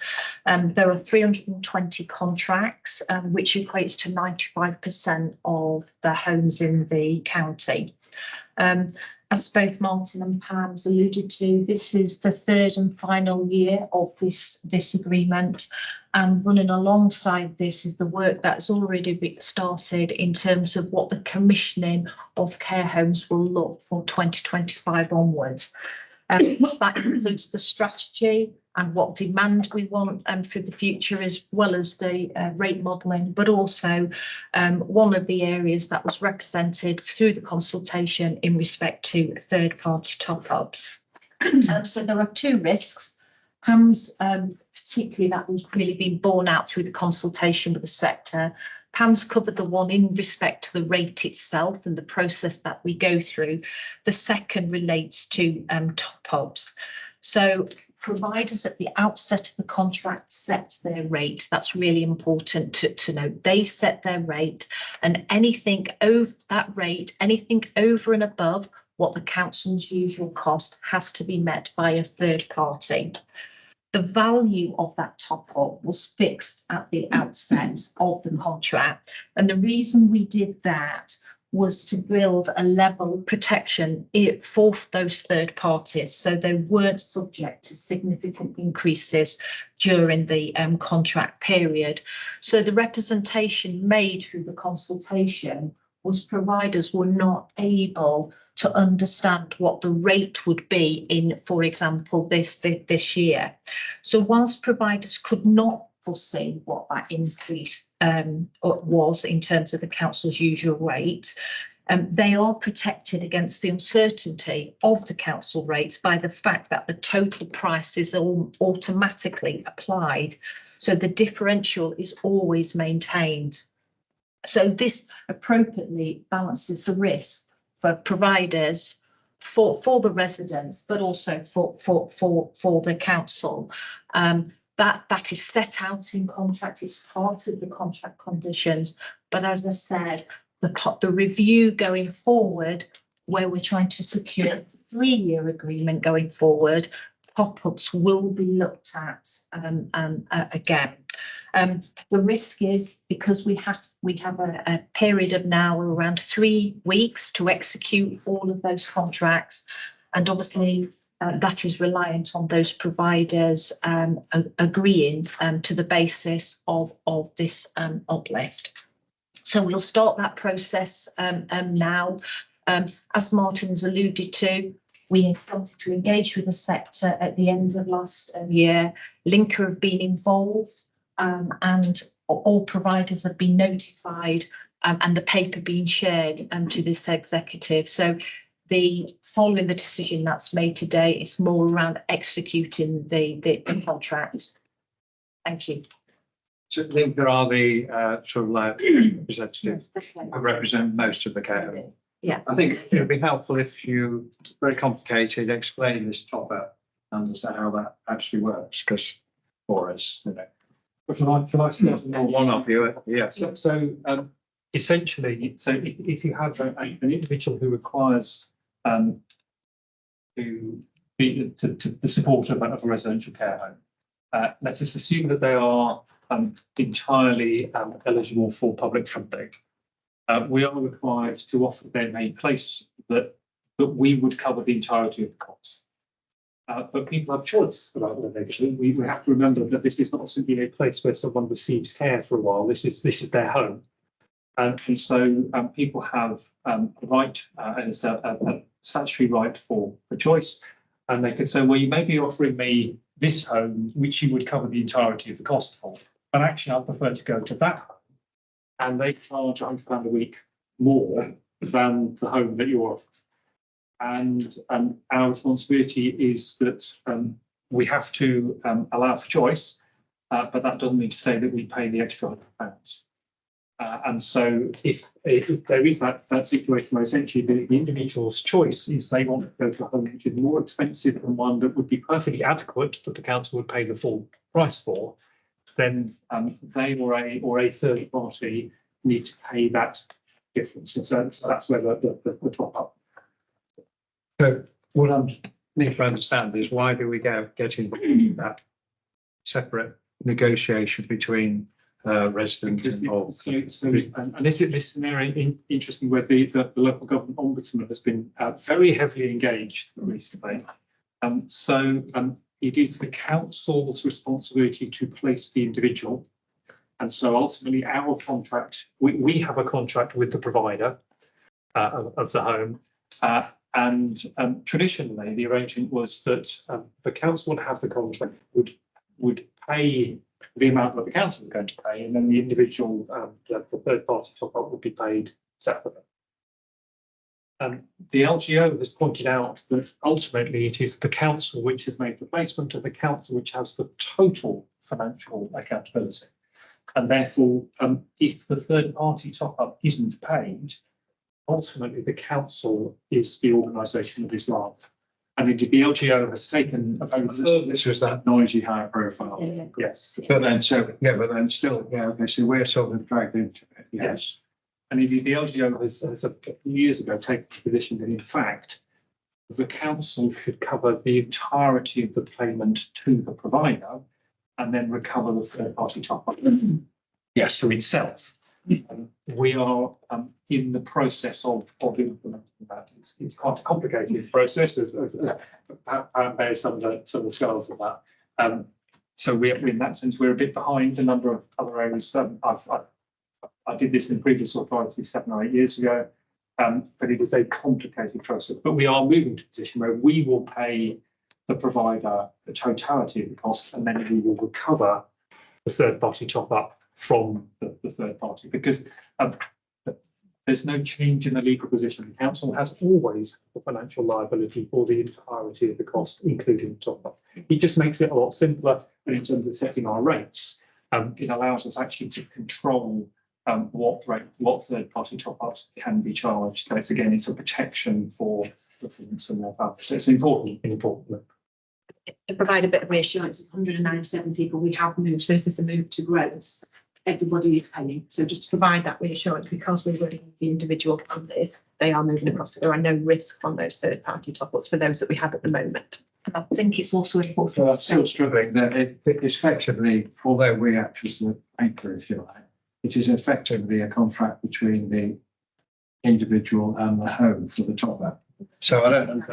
there are 320 contracts, which equates to 95% of the homes in the county. As both Martin and Pam's alluded to, this is the third and final year of this agreement. And running alongside this is the work that's already been started in terms of what the commissioning of care homes will look for 2025 onwards. That includes the strategy and what demand we want for the future, as well as the rate modelling, but also one of the areas that was represented through the consultation in respect to third-party top-ups. So there are 2 risks. Pam's, particularly that was really been borne out through the consultation with the sector. Pam's covered the one in respect to the rate itself and the process that we go through. The second relates to top-ups. So providers at the outset of the contract set their rate. That's really important to note. They set their rate, and anything over that rate, anything over and above what the council's usual cost has to be met by a third party. The value of that top-up was fixed at the outset of the contract. And the reason we did that was to build a level of protection for those third parties, so they weren't subject to significant increases during the contract period. So the representation made through the consultation was providers were not able to understand what the rate would be in, for example, this year. So whilst providers could not foresee what that increase was in terms of the council's usual rate, they are protected against the uncertainty of the council rates by the fact that the total price is all automatically applied. So the differential is always maintained. So this appropriately balances the risk for providers, for the residents, but also for the council. That is set out in contract, is part of the contract conditions. But as I said, the review going forward, where we're trying to secure a 3-year agreement going forward, top-ups will be looked at again. The risk is because we have a period of now around 3 weeks to execute all of those contracts, and obviously that is reliant on those providers agreeing to the basis of this uplift. So we'll start that process now. As Martin's alluded to, we started to engage with the sector at the end of last year. Linker have been involved, and all providers have been notified, and the paper being shared to this executive. So following the decision that's made today, it's more around executing the contract. Thank you. So I think there are the sort of like representatives who represent most of the care home. Yeah. I think it would be helpful if you, very complicated, explain this top up and understand how that actually works, because for us, you know. But can I start? Or one of you, yes. So essentially, so if you have an individual who requires to be to the support of a residential care home, let us assume that they are entirely eligible for public funding. We are required to offer them a place that we would cover the entirety of the cost. But people have choice about where they go. We have to remember that this is not simply a place where someone receives care for a while. This is their home, and so people have a right, and it's a statutory right for choice. And they could say, well, you may be offering me this home, which you would cover the entirety of the cost for, but actually, I prefer to go to that home, and they charge £100 a week more than the home that you're offering. And our responsibility is that we have to allow for choice, but that doesn't mean to say that we pay the extra £100. And so if there is that situation where essentially the individual's choice is they want to go to a home which is more expensive than one that would be perfectly adequate, that the council would pay the full price for, then they or a third party need to pay that difference. And so that's where the top up. So what I need to understand is why do we get involved in that separate negotiation between residents involved? And this is an area interesting where the local government ombudsman has been very heavily engaged recently. It is the council's responsibility to place the individual. And so ultimately our contract, we have a contract with the provider of the home. And traditionally, the arrangement was that the council would have the contract, would pay the amount that the council was going to pay, and then the individual, the third party top up would be paid separately. The LGO has pointed out that ultimately it is the council which has made the placement, of the council which has the total financial accountability. And therefore, if the third party top up isn't paid, ultimately the council is the organisation that is liable. And indeed the LGO has taken a very... This was that noisy high profile. Yes. But then still, okay, so we're sort of dragged into it, yes. And indeed the LGO has a few years ago taken the position that in fact, the council should cover the entirety of the payment to the provider and then recover the third party top up to itself. We are in the process of implementing that. It's quite a complicated process, as bears some of the scars of that. So we're in that sense, we're a bit behind a number of other areas. I did this in previous authority 7 or 8 years ago, but it is a complicated process. But we are moving to a position where we will pay the provider the totality of the cost, and then we will recover the third party top up from the third party, because there's no change in the legal position. The council has always the financial liability for the entirety of the cost, including the top up. It just makes it a lot simpler, and in terms of setting our rates, it allows us actually to control what third party top ups can be charged. So it's a protection for residents and their families. So it's an important look. To provide a bit of reassurance, 197 people we have moved. So this is a move to gross. Everybody is paying. So just to provide that reassurance, because we're running the individual funders, they are moving across. So there are no risks on those third party top ups for those that we have at the moment. And I think it's also important. Well, I'm to say- still struggling that it effectively, although we act as the anchor, if you like, it is effectively a contract between the individual and the home for the top up. So I don't know.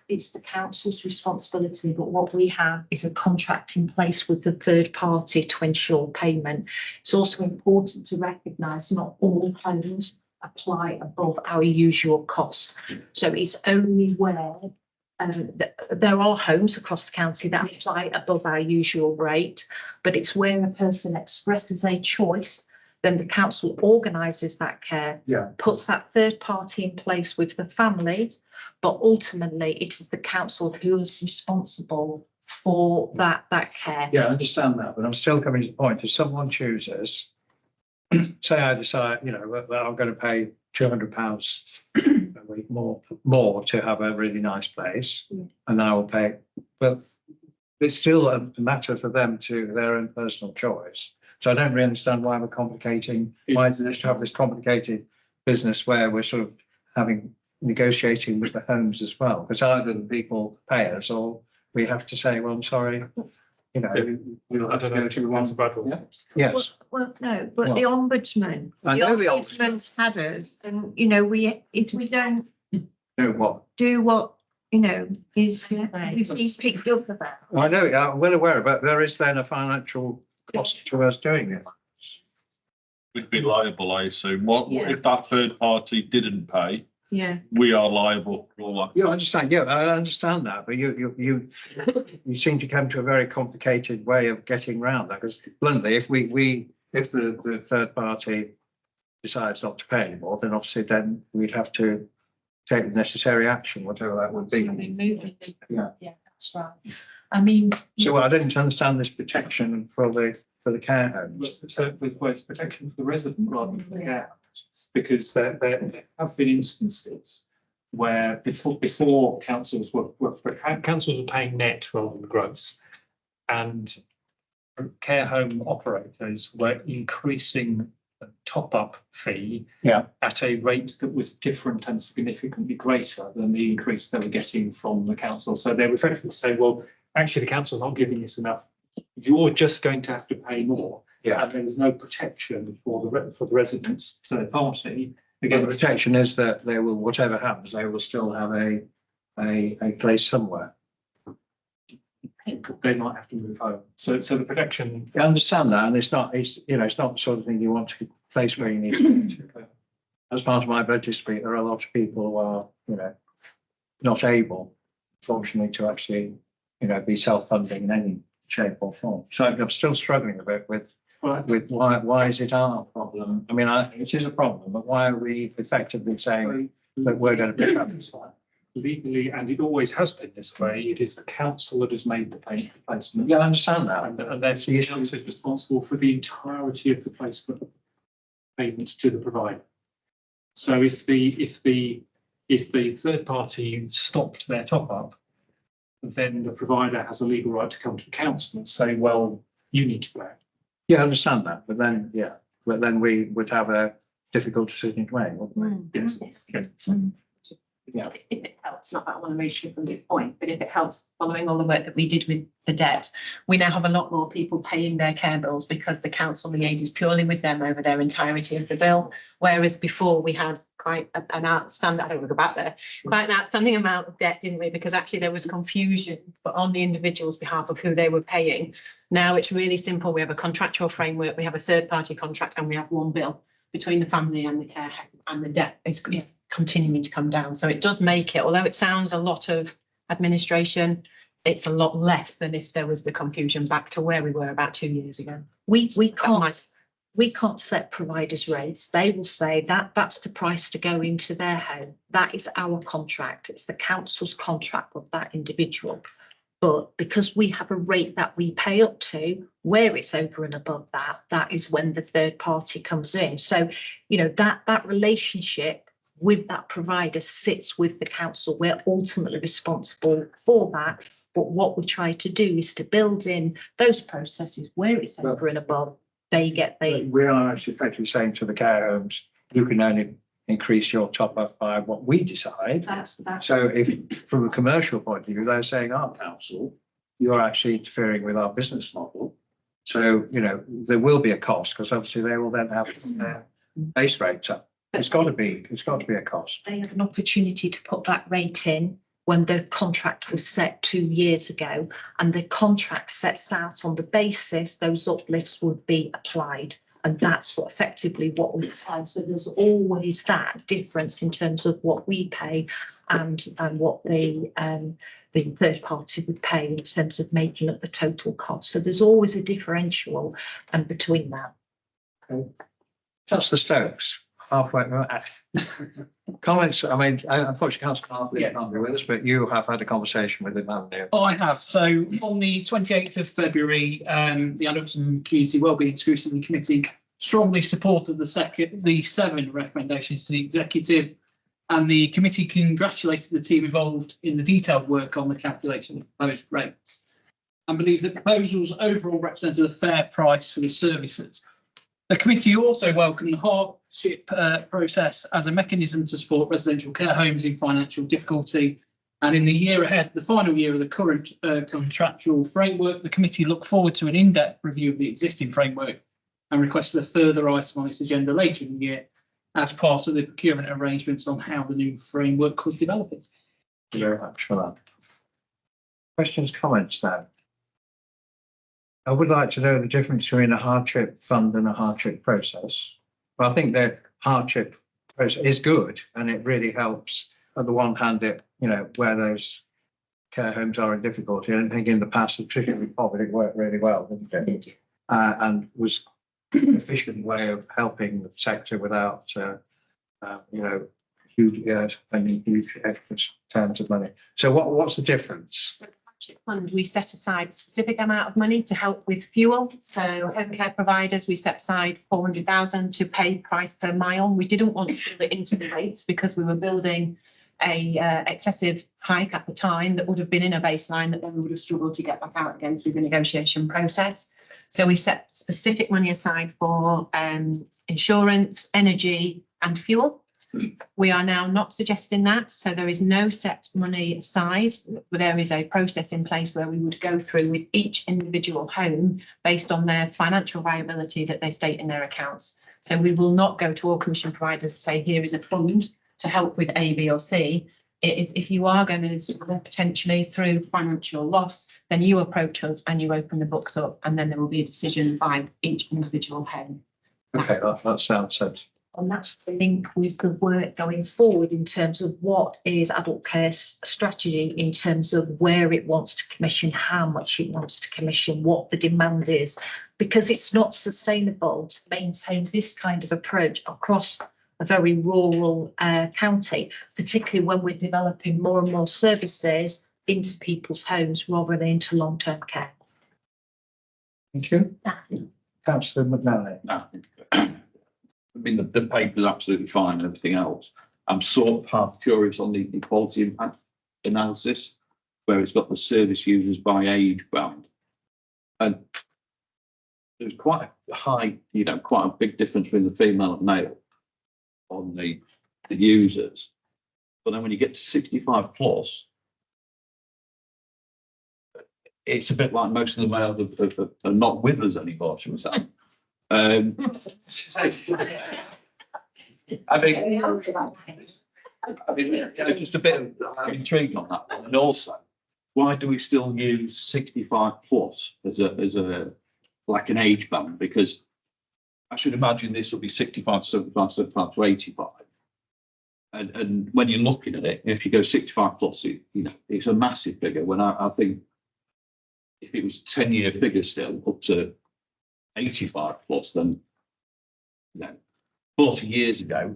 It's the council's responsibility, but what we have is a contract in place with the third party to ensure payment. It's also important to recognise not all homes apply above our usual cost. So it's only where there are homes across the county that apply above our usual rate, but it's where a person expresses a choice, then the council organises that care, puts that third party in place with the family, but ultimately it is the council who is responsible for that care. Yeah, I understand that, but I'm still coming to the point. If someone chooses, say I decide, you know, that I'm going to pay £200 a week more to have a really nice place, and I will pay, but it's still a matter for them to their own personal choice. So I don't really understand why we're complicating, why is it to have this complicated business where we're sort of negotiating with the homes as well? Because either the people pay us or we have to say, well, I'm sorry, you know, we'll have to go to one. Yes. Well, no, but Well, the ombudsman, I the know the ombudsman's had us, and you know, if we don't Do what? do what, you know, he's picked up about. I know, I'm well aware, but there is then a financial cost to us doing it. We'd be liable, I assume. What Yeah. if that third party didn't pay? Yeah. We are liable for all that. Yeah, I understand. Yeah, I understand that, but you seem to come to a very complicated way of getting around that. Because bluntly, if if the third party decides not to pay anymore, then obviously then we'd have to take the necessary action, whatever that would be. Yeah. Yeah, that's right. I mean, So I didn't understand this protection for the care homes. So with it's protection for the resident rather than for the care homes, because there have been instances where before councils were paying net rather than gross, and care home operators were increasing the top-up fee at a rate that was different and significantly greater than the increase they were getting from the council. So they were effectively saying, well, actually, the council's not giving us enough. You're just going to have to pay more. Yeah. And there was no protection for the residents, third party. Again, the protection is that they will, whatever happens, they will still have a place somewhere. They might have to move home. So the protection. I understand that, and it's not the sort of thing you want to place where you need to. As part of my budget speak, there are a lot of people who are, not able, fortunately, to actually, be self-funding in any shape or form. So I'm still struggling a bit with why is it our problem? I mean, it is a problem, but why are we effectively saying that we're going to pick up this one? Legally, and it always has been this way, it is the council that has made the payment placement. Yeah, I understand that. And that's the council is responsible for the entirety of the placement payment to the provider. So if the third party stopped their top up, then the provider has a legal right to come to the council and say, well, you need to pay. Yeah, I understand that, but then we would have a difficult decision to make, wouldn't we? Yes. Yeah. If it helps, not that I want to move to a different point, but if it helps, following all the work that we did with the debt, we now have a lot more people paying their care bills because the council liaises purely with them over their entirety of the bill. Whereas before we had quite an outstanding, I don't want to go back there, quite an outstanding amount of debt, didn't we? Because actually there was confusion, but on the individual's behalf of who they were paying. Now it's really simple. We have a contractual framework, we have a third party contract, and we have one bill between the family and the care home, and the debt is continuing to come down. So it does make it, although it sounds a lot of administration, it's a lot less than if there was the confusion back to where we were about 2 years ago. We can't set providers' rates. They will say that's the price to go into their home. That is our contract. It's the council's contract with that individual. But because we have a rate that we pay up to, where it's over and above that, that is when the third party comes in. So, that relationship with that provider sits with the council. We're ultimately responsible for that. But what we try to do is to build in those processes where it's over and above. We are actually effectively saying to the care homes, you can only, increase your top up by what we decide. That's. So if, from a commercial point of view, they're saying, our council, you're actually interfering with our business model. So, you know, there will be a cost because obviously they will then have their base rates up. It's got to be a cost. They had an opportunity to put that rate in when the contract was set 2 years ago, and the contract sets out on the basis those uplifts would be applied. And that's what effectively what we pay. So there's always that difference in terms of what we pay and what the third party would pay in terms of making up the total cost. So there's always a differential between that. Councillor Stokes, halfway. Comments, I mean, unfortunately, Councillor Hartley can't be with us, but you have had a conversation with him, haven't you? I have. So on the 28th of February, the Adults and Community Wellbeing Scrutiny Committee strongly supported the 7 recommendations to the executive, and the committee congratulated the team involved in the detailed work on the calculation of proposed rates, and believed that proposals overall represented a fair price for the services. The committee also welcomed the hardship process as a mechanism to support residential care homes in financial difficulty. And in the year ahead, the final year of the current contractual framework, the committee looked forward to an in-depth review of the existing framework and requested a further item on its agenda later in the year as part of the procurement arrangements on how the new framework was developing. Thank you very much for that. Questions, comments now? I would like to know the difference between a hardship fund and a hardship process. Well, I think the hardship process is good and it really helps. On the one hand, it, you know, where those care homes are in difficulty. And I think in the past, particularly with COVID, it worked really well, didn't it? And was an efficient way of helping the sector without, you know, huge extra terms of money. So what's the difference? Fund, we set aside a specific amount of money to help with fuel. So home care providers, we set aside 400,000 to pay price per mile. We didn't want to fill it into the rates because we were building a excessive hike at the time that would have been in a baseline that then we would have struggled to get back out again through the negotiation process. So we set specific money aside for insurance, energy and fuel. We are now not suggesting that, so there is no set money aside. There is a process in place where we would go through with each individual home based on their financial viability that they state in their accounts. So we will not go to all commission providers and say, here is a fund to help with A, B or C. It is, if you are going to struggle potentially through financial loss, then you approach us and you open the books up, and then there will be a decision by each individual home. Okay, that sounds sense. And that's the link with the work going forward in terms of what is adult care's strategy in terms of where it wants to commission, how much it wants to commission, what the demand is, because it's not sustainable to maintain this kind of approach across a very rural county, particularly when we're developing more and more services into people's homes rather than into long-term care. Thank you. Councillor McNally. I mean, the paper's absolutely fine and everything else. I'm sort of half curious on the equality impact analysis, where it's got the service users by age band. And there's quite a high, you know, quite a big difference between the female and male on the users. But then when you get to 65 plus, it's a bit like most of the males are not with us anymore, shall we say. I mean, you know, just a bit of intrigue on that one. And also, why do we still use 65 plus as a like an age band? Because I should imagine this will be 65, 75, 75 to 85. And when you're looking at it, if you go 65 plus, you know, it's a massive figure. When I think if it was a 10-year figure still up to 85 plus, then, you know, 40 years ago,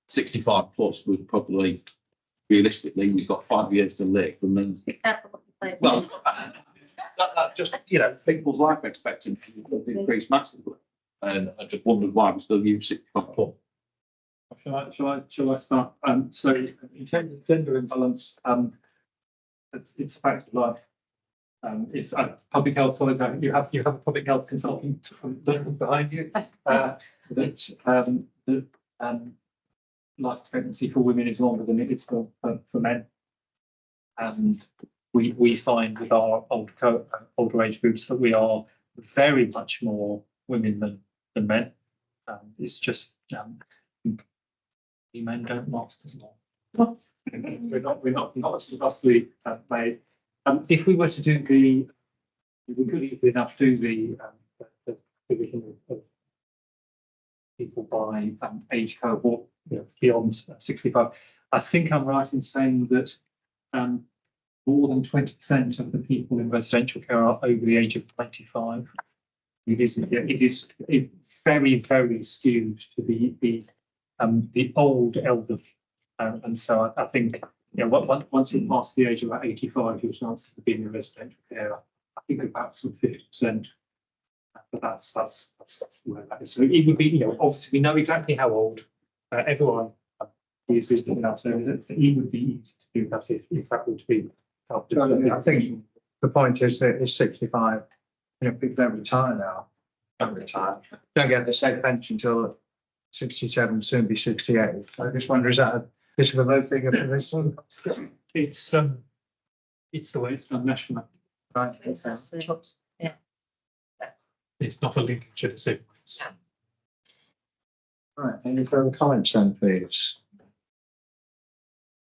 65 plus was probably, realistically, we've got 5 years to live, and then, well, that just, you know, people's life expectancy has increased massively, and I just wondered why we still use 65 plus. Shall I start? So in terms of gender imbalance, it's a fact of life. If public health follows out, you have a public health consultant behind you. life expectancy for women is longer than it is for men. And we find with our older age groups that we are very much more women than men. It's just men don't last as long. We're not as robustly made. If we were to do we could easily enough do the division of people by age cohort, beyond 65. I think I'm right in saying that more than 20% of the people in residential care are over the age of 25. It is very, very skewed to the old elderly. And so I think, once you pass the age of about 85, your chances of being in residential care, I think about sort of 50%. But that's where that is. So it would be, obviously we know exactly how old everyone is in that. So it would be easy to do that if that were to be. I think the point is that it's 65. People don't retire now. Don't get the same pension till 67, soon be 68. So I just wonder, is that a bit of a low figure for this one? It's the way it's done nationally. Right. It's not a Lincolnshire decision. Right. Any further comments then, please?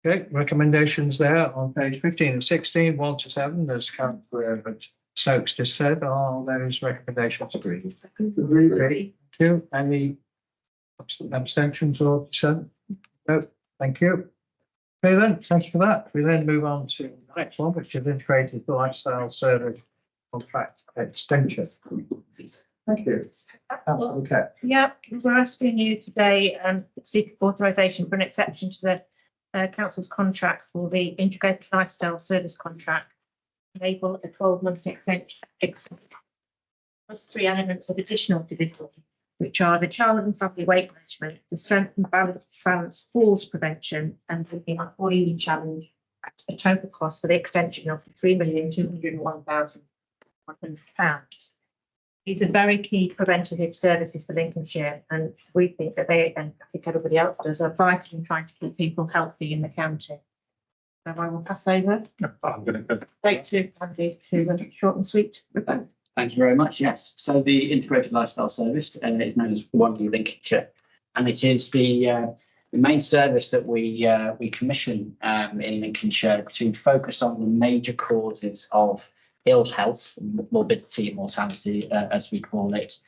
Okay, recommendations there on page 15 and 16, 1 to 7, as Councillor Stokes just said, are those recommendations agreed? Agreed. Thank you. Any abstentions or dissent? No, thank you. Okay then, thank you for that. We then move on to the next one, which is integrated lifestyle service contract extension. Thank you. Okay. Yeah, we're asking you today to seek authorisation for an exception to the council's contract for the integrated lifestyle service contract. Enable a 12-month extension. Plus 3 elements of additional delivery, which are the child and family weight management, the strength and balance falls prevention, and the employee challenge at a total cost for the extension of £3,201,100. These are very key preventative services for Lincolnshire, and we think that they, and I think everybody else does, are vital in trying to keep people healthy in the county. So I will pass over. I'm going to go. Take to Andy to short and sweet. Thank you very much. Yes, so the integrated lifestyle service is known as One View Lincolnshire, and it is the main service that we commission in Lincolnshire to focus on the major causes of ill health, morbidity and mortality, as we call it,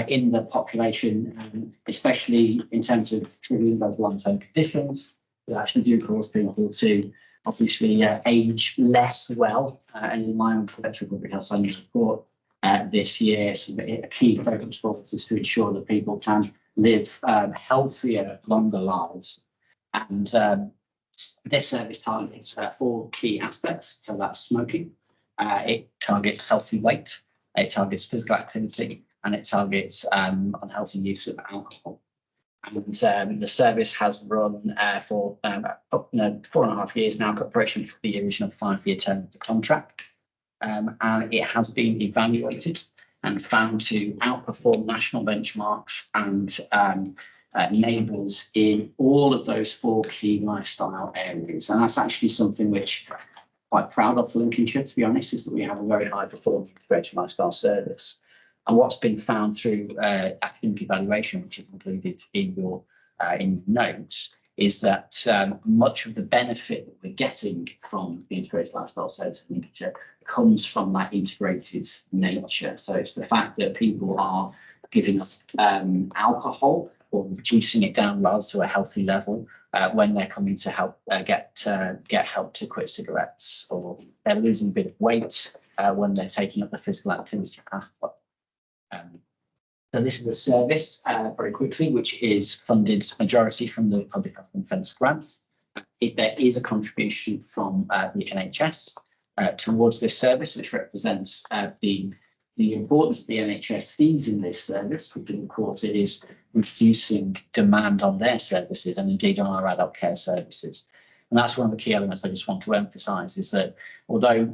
in the population, especially in terms of triggering those long-term conditions that actually do cause people to obviously age less well. And in my own collective public health science report this year, so a key focus for us is to ensure that people can live healthier, longer lives. And this service targets 4 key aspects. So that's smoking. It targets healthy weight, it targets physical activity, and it targets unhealthy use of alcohol. And the service has run for 4.5 years now, preparation for the original 5-year term of the contract. And it has been evaluated and found to outperform national benchmarks and neighbours in all of those 4 key lifestyle areas. And that's actually something which I'm quite proud of for Lincolnshire, to be honest, is that we have a very high performing integrated lifestyle service. And what's been found through academic evaluation, which is included in your notes, is that much of the benefit that we're getting from the integrated lifestyle service in Lincolnshire comes from that integrated nature. So it's the fact that people are giving up alcohol or reducing it down rather to a healthy level when they're coming to help get help to quit cigarettes, or they're losing a bit of weight when they're taking up the physical activity pathway. So this is a service, very quickly, which is funded majority from the Public Health and Defence grant. There is a contribution from the NHS towards this service, which represents the importance of the NHS sees in this service, because of course it is reducing demand on their services and indeed on our adult care services. And that's one of the key elements I just want to emphasise, is that although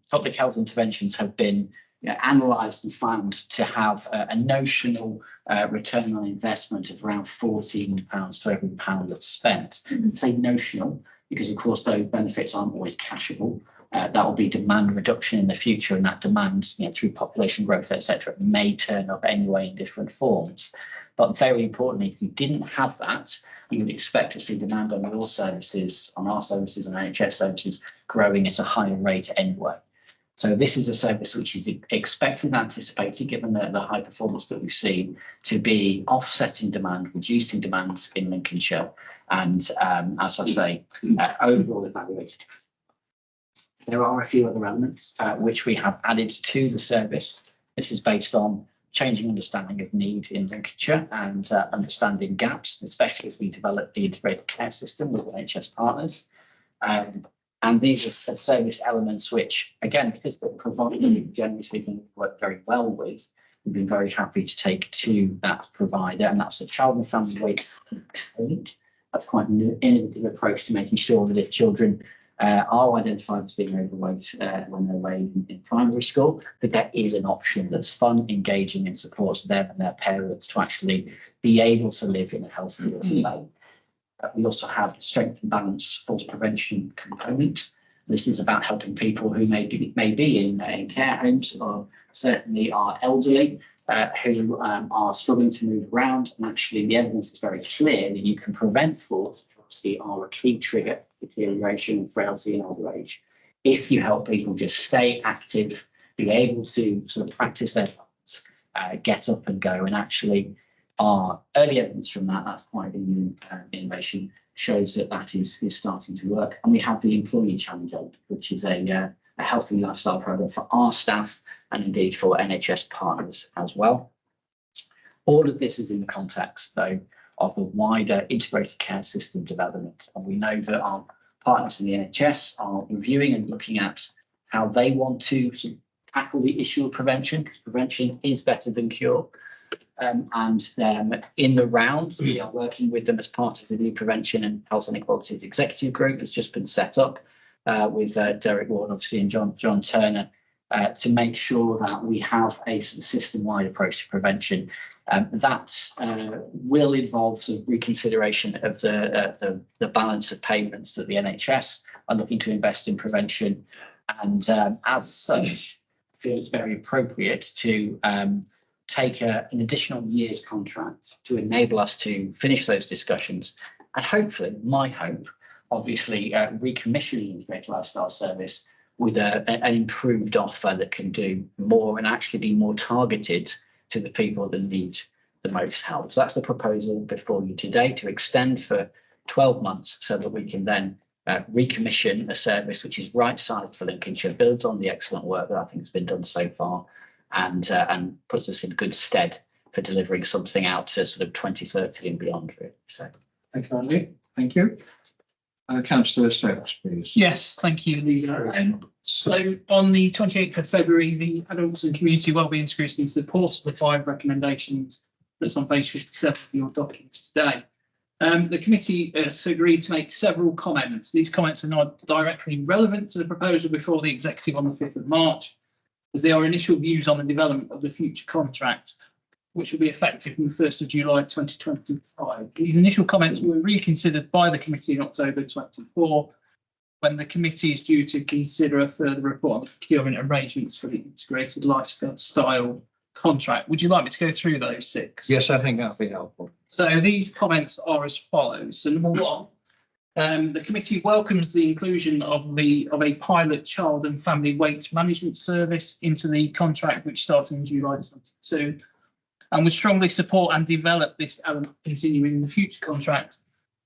public health interventions have been analysed and found to have a notional return on investment of around £14 to every pound that's spent. Say notional, because of course those benefits aren't always cashable. That will be demand reduction in the future, and that demand, through population growth, etc., may turn up anyway in different forms. But very importantly, if you didn't have that, you would expect to see demand on your services, on our services and NHS services, growing at a higher rate anyway. So this is a service which is expected and anticipated, given the high performance that we've seen, to be offsetting demand, reducing demands in Lincolnshire, and as I say, overall evaluated. There are a few other elements which we have added to the service. This is based on changing understanding of need in Lincolnshire and understanding gaps, especially as we develop the integrated care system with NHS partners. And these are service elements which, again, because they're provided, generally speaking, work very well with, we've been very happy to take to that provider, and that's a child and family weight component. That's quite an innovative approach to making sure that if children are identified as being overweight when they're away in primary school, that there is an option that's fun, engaging, and supports them and their parents to actually be able to live in a healthy way. We also have strength and balance falls prevention component. This is about helping people who may be in care homes, or certainly are elderly, who are struggling to move around. And actually, the evidence is very clear that you can prevent falls, which obviously are a key trigger, deterioration and frailty in older age, if you help people just stay active, be able to sort of practice their balance, get up and go, and actually our early evidence from that's quite a new innovation, shows that is starting to work. And we have the Employee Challenge, which is a healthy lifestyle program for our staff and indeed for NHS partners as well. All of this is in the context, though, of the wider integrated care system development. And we know that our partners in the NHS are reviewing and looking at how they want to tackle the issue of prevention, because prevention is better than cure. And in the round, we are working with them as part of the new Prevention and Health Inequalities Executive Group that's just been set up with Derek Ward, obviously, and John Turner, to make sure that we have a system-wide approach to prevention. That will involve some reconsideration of the balance of payments that the NHS are looking to invest in prevention. And as such, I feel it's very appropriate to take an additional year's contract to enable us to finish those discussions. And hopefully, my hope, obviously, recommission the integrated lifestyle service with an improved offer that can do more and actually be more targeted to the people that need the most help. So that's the proposal before you today, to extend for 12 months so that we can then recommission a service which is right-sized for Lincolnshire, builds on the excellent work that I think has been done so far, and puts us in good stead for delivering something out to sort of 2030 and beyond, really. So, thank you, Andy. Thank you. Councillor Stokes, please. Yes, thank you, Leader. So on the 28th of February, the Adults and Community Wellbeing Scrutiny supported the 5 recommendations that's on page 57 of your documents today. The committee has agreed to make several comments. These comments are not directly relevant to the proposal before the executive on the 5th of March, as they are initial views on the development of the future contract, which will be effective from the 1st of July 2025. These initial comments were reconsidered by the committee in October 24, when the committee is due to consider a further report on procurement arrangements for the integrated lifestyle contract. Would you like me to go through those 6? Yes, I think that'd be helpful. So these comments are as follows. So number 1, the committee welcomes the inclusion of a pilot child and family weight management service into the contract, which starts in July 22, and would strongly support and develop this element continuing in the future contract,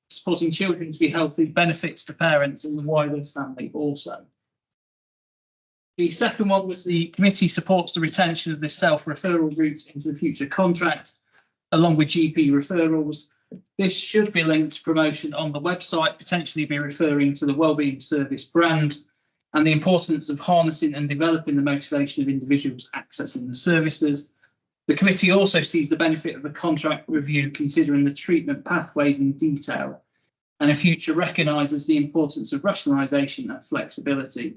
supporting children to be healthy, benefits to parents and the wider family also. The second one was the committee supports the retention of this self-referral route into the future contract, along with GP referrals. This should be linked to promotion on the website, potentially be referring to the Wellbeing Service brand, and the importance of harnessing and developing the motivation of individuals accessing the services. The committee also sees the benefit of the contract review, considering the treatment pathways in detail, and in future recognises the importance of rationalisation and flexibility.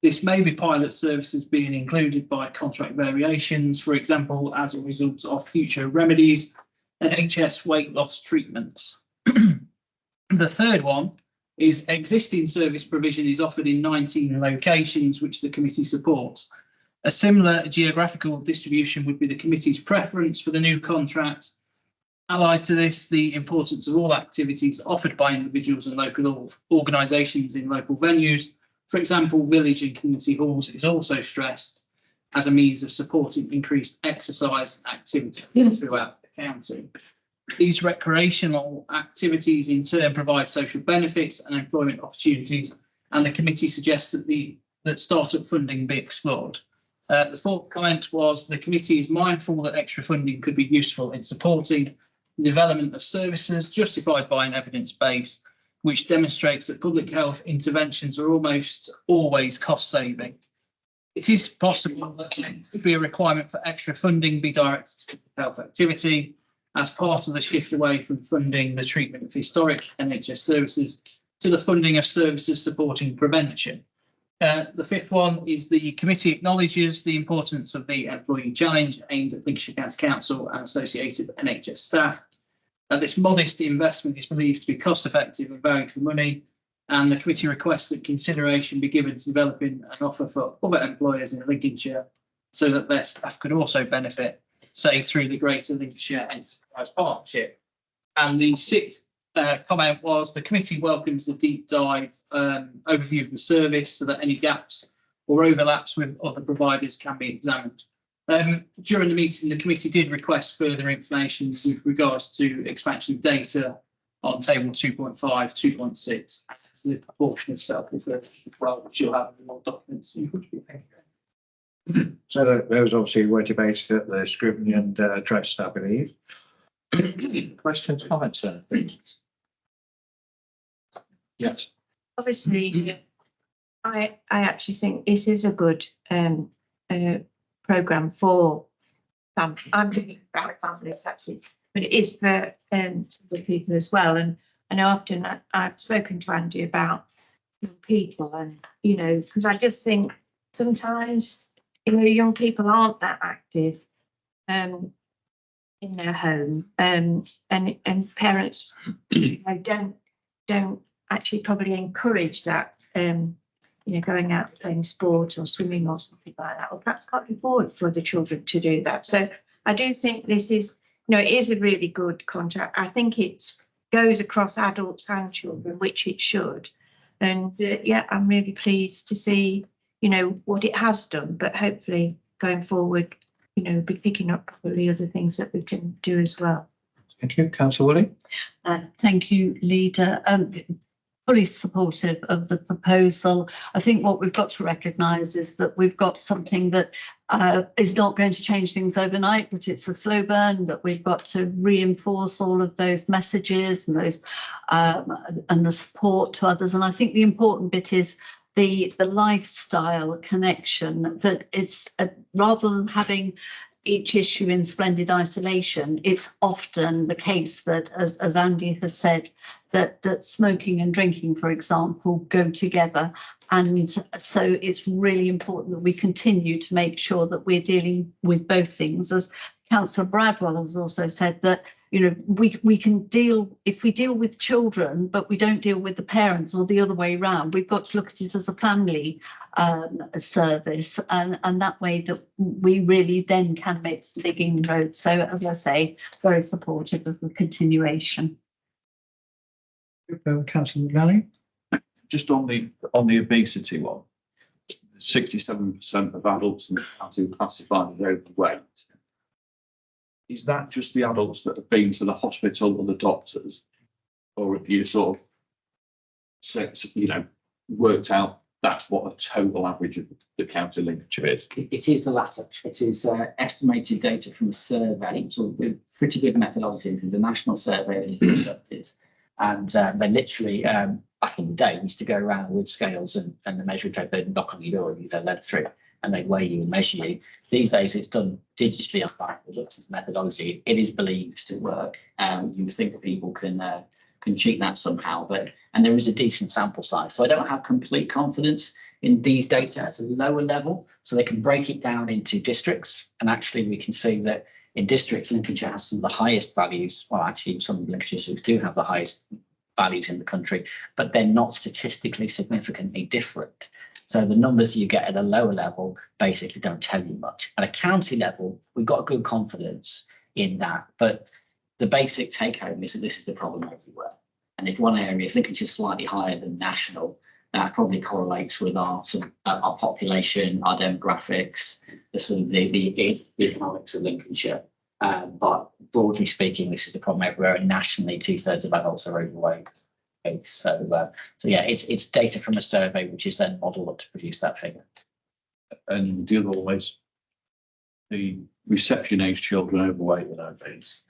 This may be pilot services being included by contract variations, for example, as a result of future remedies, NHS weight loss treatments. The third one is existing service provision is offered in 19 locations, which the committee supports. A similar geographical distribution would be the committee's preference for the new contract. Allied to this, the importance of all activities offered by individuals and local organisations in local venues, for example, village and community halls, is also stressed as a means of supporting increased exercise activity throughout the county. These recreational activities in turn provide social benefits and employment opportunities, and the committee suggests that start-up funding be explored. The fourth comment was the committee is mindful that extra funding could be useful in supporting the development of services justified by an evidence base, which demonstrates that public health interventions are almost always cost-saving. It is possible that there could be a requirement for extra funding be directed to public health activity as part of the shift away from funding the treatment of historic NHS services to the funding of services supporting prevention. The fifth one is the committee acknowledges the importance of the employee challenge aimed at Lincolnshire County Council and associated NHS staff. This modest investment is believed to be cost effective and value for money, and the committee requests that consideration be given to developing an offer for other employers in Lincolnshire so that their staff could also benefit, say through the Greater Lincolnshire Enterprise Partnership. And the sixth comment was the committee welcomes the deep dive overview of the service so that any gaps or overlaps with other providers can be examined. During the meeting, the committee did request further information with regards to expansion of data on table 2.5, 2.6, and the proportion of self-referred as well, which you'll have in more documents. So those obviously were debated at the Scrutiny and Trust, I believe. Questions, comments, then, please? Yes. Obviously, I actually think this is a good programme for families. I'm thinking about families actually, but it is for single people as well. And I know often I've spoken to Andy about young people, and because I just think sometimes young people aren't that active in their home, and parents don't actually probably encourage that. Going out playing sport or swimming or something like that, or perhaps can't afford for the children to do that. So I do think this is, it is a really good contract. I think it goes across adults and children, which it should. And I'm really pleased to see, what it has done, but hopefully going forward, be picking up probably other things that we can do as well. Thank you, Councillor Woolley. Thank you, Leader. Fully supportive of the proposal. I think what we've got to recognise is that we've got something that is not going to change things overnight, that it's a slow burn, that we've got to reinforce all of those messages and those and the support to others. And I think the important bit is the lifestyle connection, that it's rather than having each issue in splendid isolation, it's often the case that, as Andy has said, that smoking and drinking, for example, go together. And so it's really important that we continue to make sure that we're dealing with both things. As Councillor Bradwell has also said, that we can deal, if we deal with children, but we don't deal with the parents, or the other way around, we've got to look at it as a family service, and that way that we really then can make some big inroads. So, as I say, very supportive of the continuation. Councillor McNally. Just on the obesity one, 67% of adults in the county are classified as overweight. Is that just the adults that have been to the hospital or the doctors, or have you sort of worked out that's what a total average of the county Lincolnshire is? It is the latter. It is estimated data from a survey, so with pretty good methodology. It's a national survey that is conducted, and they literally back in the day used to go around with scales and the measuring tape. They'd knock on your door and you'd led through, and they'd weigh you and measure you. These days it's done digitally on backwards methodology. It is believed to work. You would think that people can cheat that somehow, and there is a decent sample size. So I don't have complete confidence in these data at a lower level, so they can break it down into districts. And actually, we can see that in districts, Lincolnshire has some of the highest values. Well, actually, some of Lincolnshire do have the highest values in the country, but they're not statistically significantly different. So the numbers you get at a lower level basically don't tell you much. At a county level, we've got good confidence in that, but the basic take home is that this is the problem everywhere. And if one area, if Lincolnshire is slightly higher than national, that probably correlates with our sort of, our population, our demographics, the sort of the economics of Lincolnshire. But broadly speaking, this is the problem everywhere, and nationally, 2/3 of adults are overweight. So yeah, it's data from a survey which is then modelled up to produce that figure. And the other one is the reception age children overweight and obese.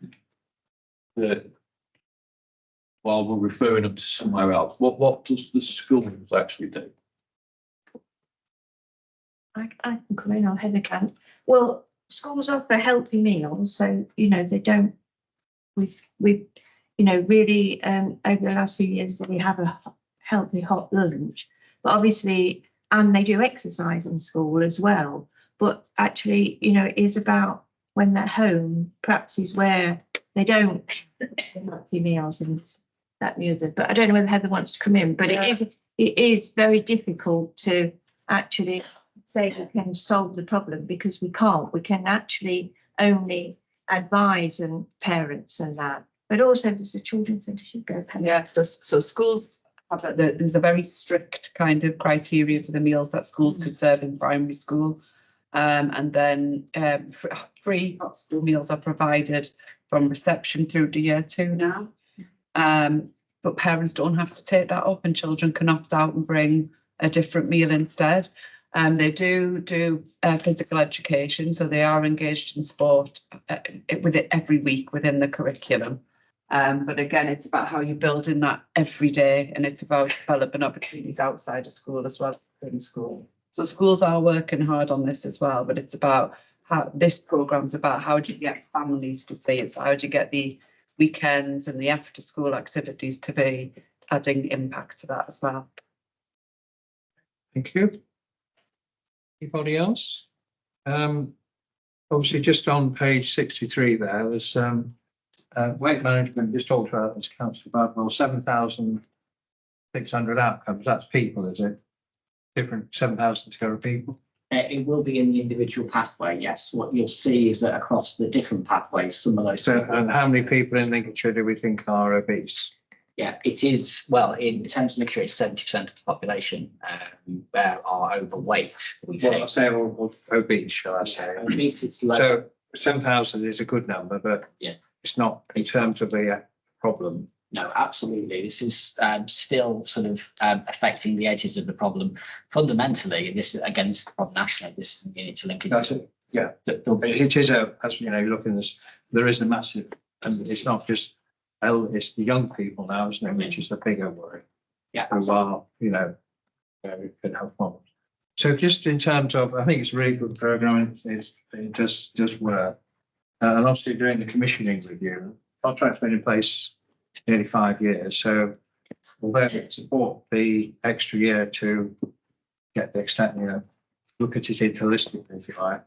While we're referring them to somewhere else, what does the schools actually do? I can come in, or Heather can. Well, schools offer healthy meals, so they don't. We've really over the last few years we have a healthy hot lunch, but obviously, and they do exercise in school as well. But actually, it is about when they're home, perhaps is where they don't healthy meals and that and the other. But I don't know whether Heather wants to come in, but it is very difficult to actually say we can solve the problem, because we can't. We can actually only advise and parents and that. But also there's a children's centre should go. Yeah, so schools have there's a very strict kind of criteria to the meals that schools could serve in primary school. And then free hot school meals are provided from reception through to year 2 now. But parents don't have to take that up, and children can opt out and bring a different meal instead. They do physical education, so they are engaged in sport with it every week within the curriculum. But again, it's about how you build in that every day, and it's about developing opportunities outside of school as well as in school. So schools are working hard on this as well, but it's about how this program's about how do you get families to see it? So how do you get the weekends and the after school activities to be adding impact to that as well? Thank you. Anybody else? Obviously, just on page 63 there's weight management, just talked about this, Councillor Bardwell, 7,600 outcomes. That's people, is it? Different 7,000 to go people? It will be in the individual pathway, yes. What you'll see is that across the different pathways, some of those. So, and how many people in Lincolnshire do we think are obese? Yeah, it is, well, in terms of Lincolnshire, it's 70% of the population are overweight. Well, I say obese, shall I say? Obese, it's low. So 7,000 is a good number, but yes, it's not in terms of the problem. No, absolutely. This is still sort of affecting the edges of the problem. Fundamentally, this is against the problem nationally. This isn't unique to Lincolnshire. Yeah, it is as you look in this, there is a massive, and it's not just it's the young people now, isn't it? Which is the bigger worry. Yeah, who are can have problems. So just in terms of, I think it's a really good programme. It does work, and obviously during the commissioning review, contract's been in place nearly 5 years. So we'll support the extra year to get the extent, look at it holistically, if you like.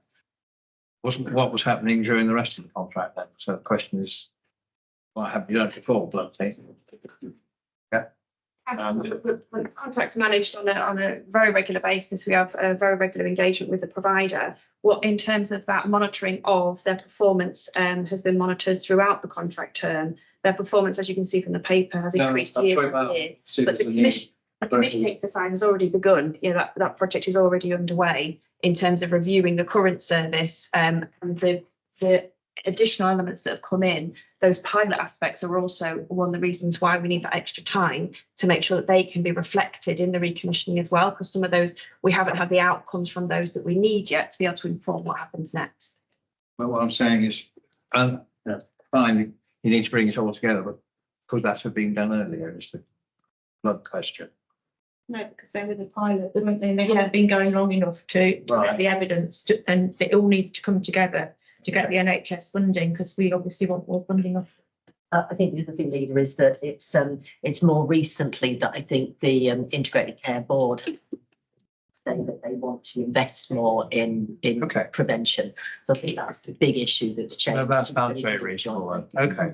What was happening during the rest of the contract then? So the question is, what have you done before, bluntly? Yeah. The contract's managed on a very regular basis. We have a very regular engagement with the provider. What in terms of that monitoring of their performance has been monitored throughout the contract term. Their performance, as you can see from the paper, has increased year on year. But the commission exercise has already begun. That project is already underway in terms of reviewing the current service and the additional elements that have come in. Those pilot aspects are also one of the reasons why we need that extra time to make sure that they can be reflected in the recommissioning as well, because some of those we haven't had the outcomes from those that we need yet to be able to inform what happens next. Well, what I'm saying is, fine, you need to bring it all together, but could that have been done earlier? Is the blood question. No, because they were the pilot, didn't they? They haven't been going long enough to get the evidence, and it all needs to come together to get the NHS funding, because we obviously want more funding of. I think the other thing, Leader, is that it's more recently that I think the Integrated Care Board say that they want to invest more in Okay. prevention. I think that's the big issue that's changed. No, that sounds very reasonable. Okay.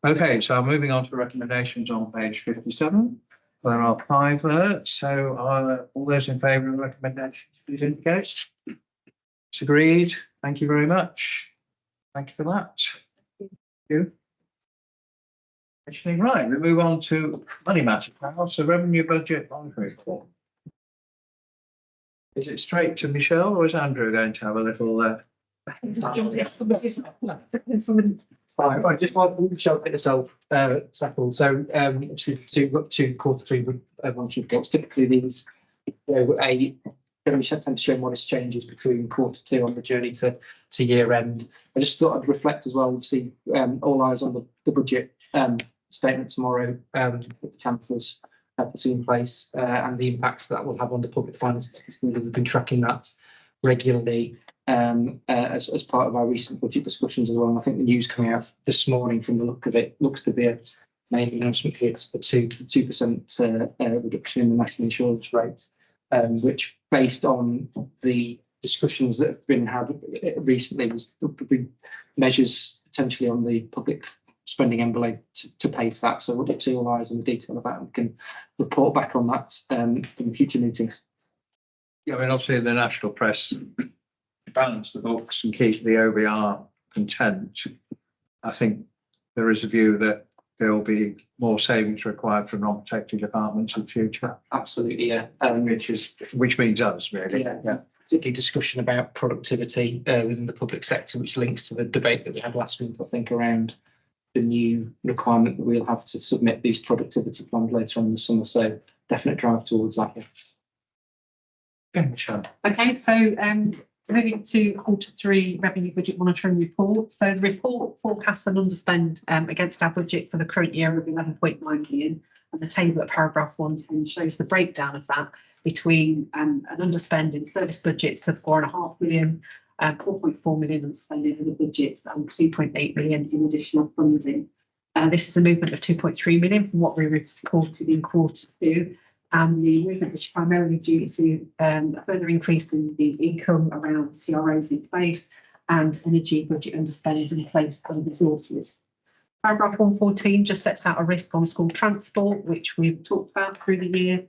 Okay, so moving on to recommendations on page 57. There are 5 there. So are all those in favour of the recommendations, please indicate. It's agreed. Thank you very much. Thank you for that. Thank you. Actually, right, we move on to money matters now. So revenue budget on report. Is it straight to Michelle or is Andrew going to have a little Fine, I just want to show it yourself, settled. So, obviously, two quarter three once reports. Typically, these generally tend to show modest changes between quarter two on the journey to year end. I just thought I'd reflect as well. Obviously, all eyes on the budget statement tomorrow. With the chancellors putting in place and the impacts that will have on the public finances. We've been tracking that regularly. As part of our recent budget discussions as well. And I think the news coming out this morning from the look of it looks to be a main announcement. It's a 2% reduction in the national insurance rate, which based on the discussions that have been had recently was the measures potentially on the public spending envelope to pay for that. So we'll get all eyes on the detail of that and can report back on that in future meetings. Yeah, I mean, obviously the national press balance the books and keep the OBR content. I think there is a view that there will be more savings required for non-protected departments in future. Absolutely, yeah. Which means us really. Yeah. Particularly discussion about productivity within the public sector, which links to the debate that we had last month, I think, around the new requirement that we'll have to submit these productivity plans later on in the summer. So definite drive towards that. Yeah. Michelle. Okay, so moving to quarter three revenue budget monitoring report. So the report forecasts an underspend against our budget for the current year of 11.9 million. And the table at paragraph 110 shows the breakdown of that between an underspend in service budgets of 4.5 million, 4.4 million underspending in the budgets and 2.8 million in additional funding. This is a movement of 2.3 million from what we reported in quarter two. And the movement is primarily due to a further increase in the income around CROs in place and energy budget underspends in place on resources. Paragraph 114 just sets out a risk on school transport, which we've talked about through the year.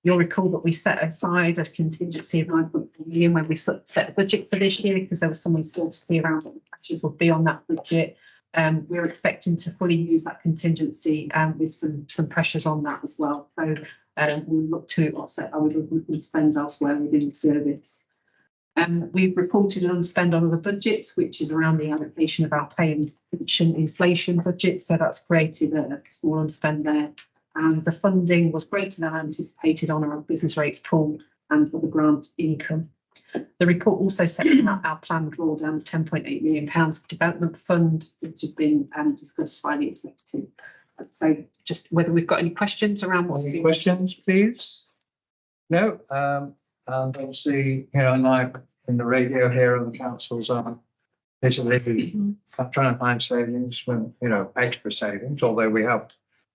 You'll recall that we set aside a contingency of 9.4 million when we set the budget for this year because there was some uncertainty around what the pressures would be on that budget. We're expecting to fully use that contingency with some pressures on that as well. So we'll look to offset our spends elsewhere within the service. We've reported an unspend on other budgets, which is around the allocation of our pay and pension inflation budget. So that's created a small unspend there. And the funding was greater than anticipated on our business rates pool and other grant income. The report also sets out our planned drawdown of £10.8 million development fund, which has been discussed by the executive. So just whether we've got any questions around what's Any questions, please? No, and obviously, like in the radio here on the councils are basically trying to find savings when, extra savings, although we have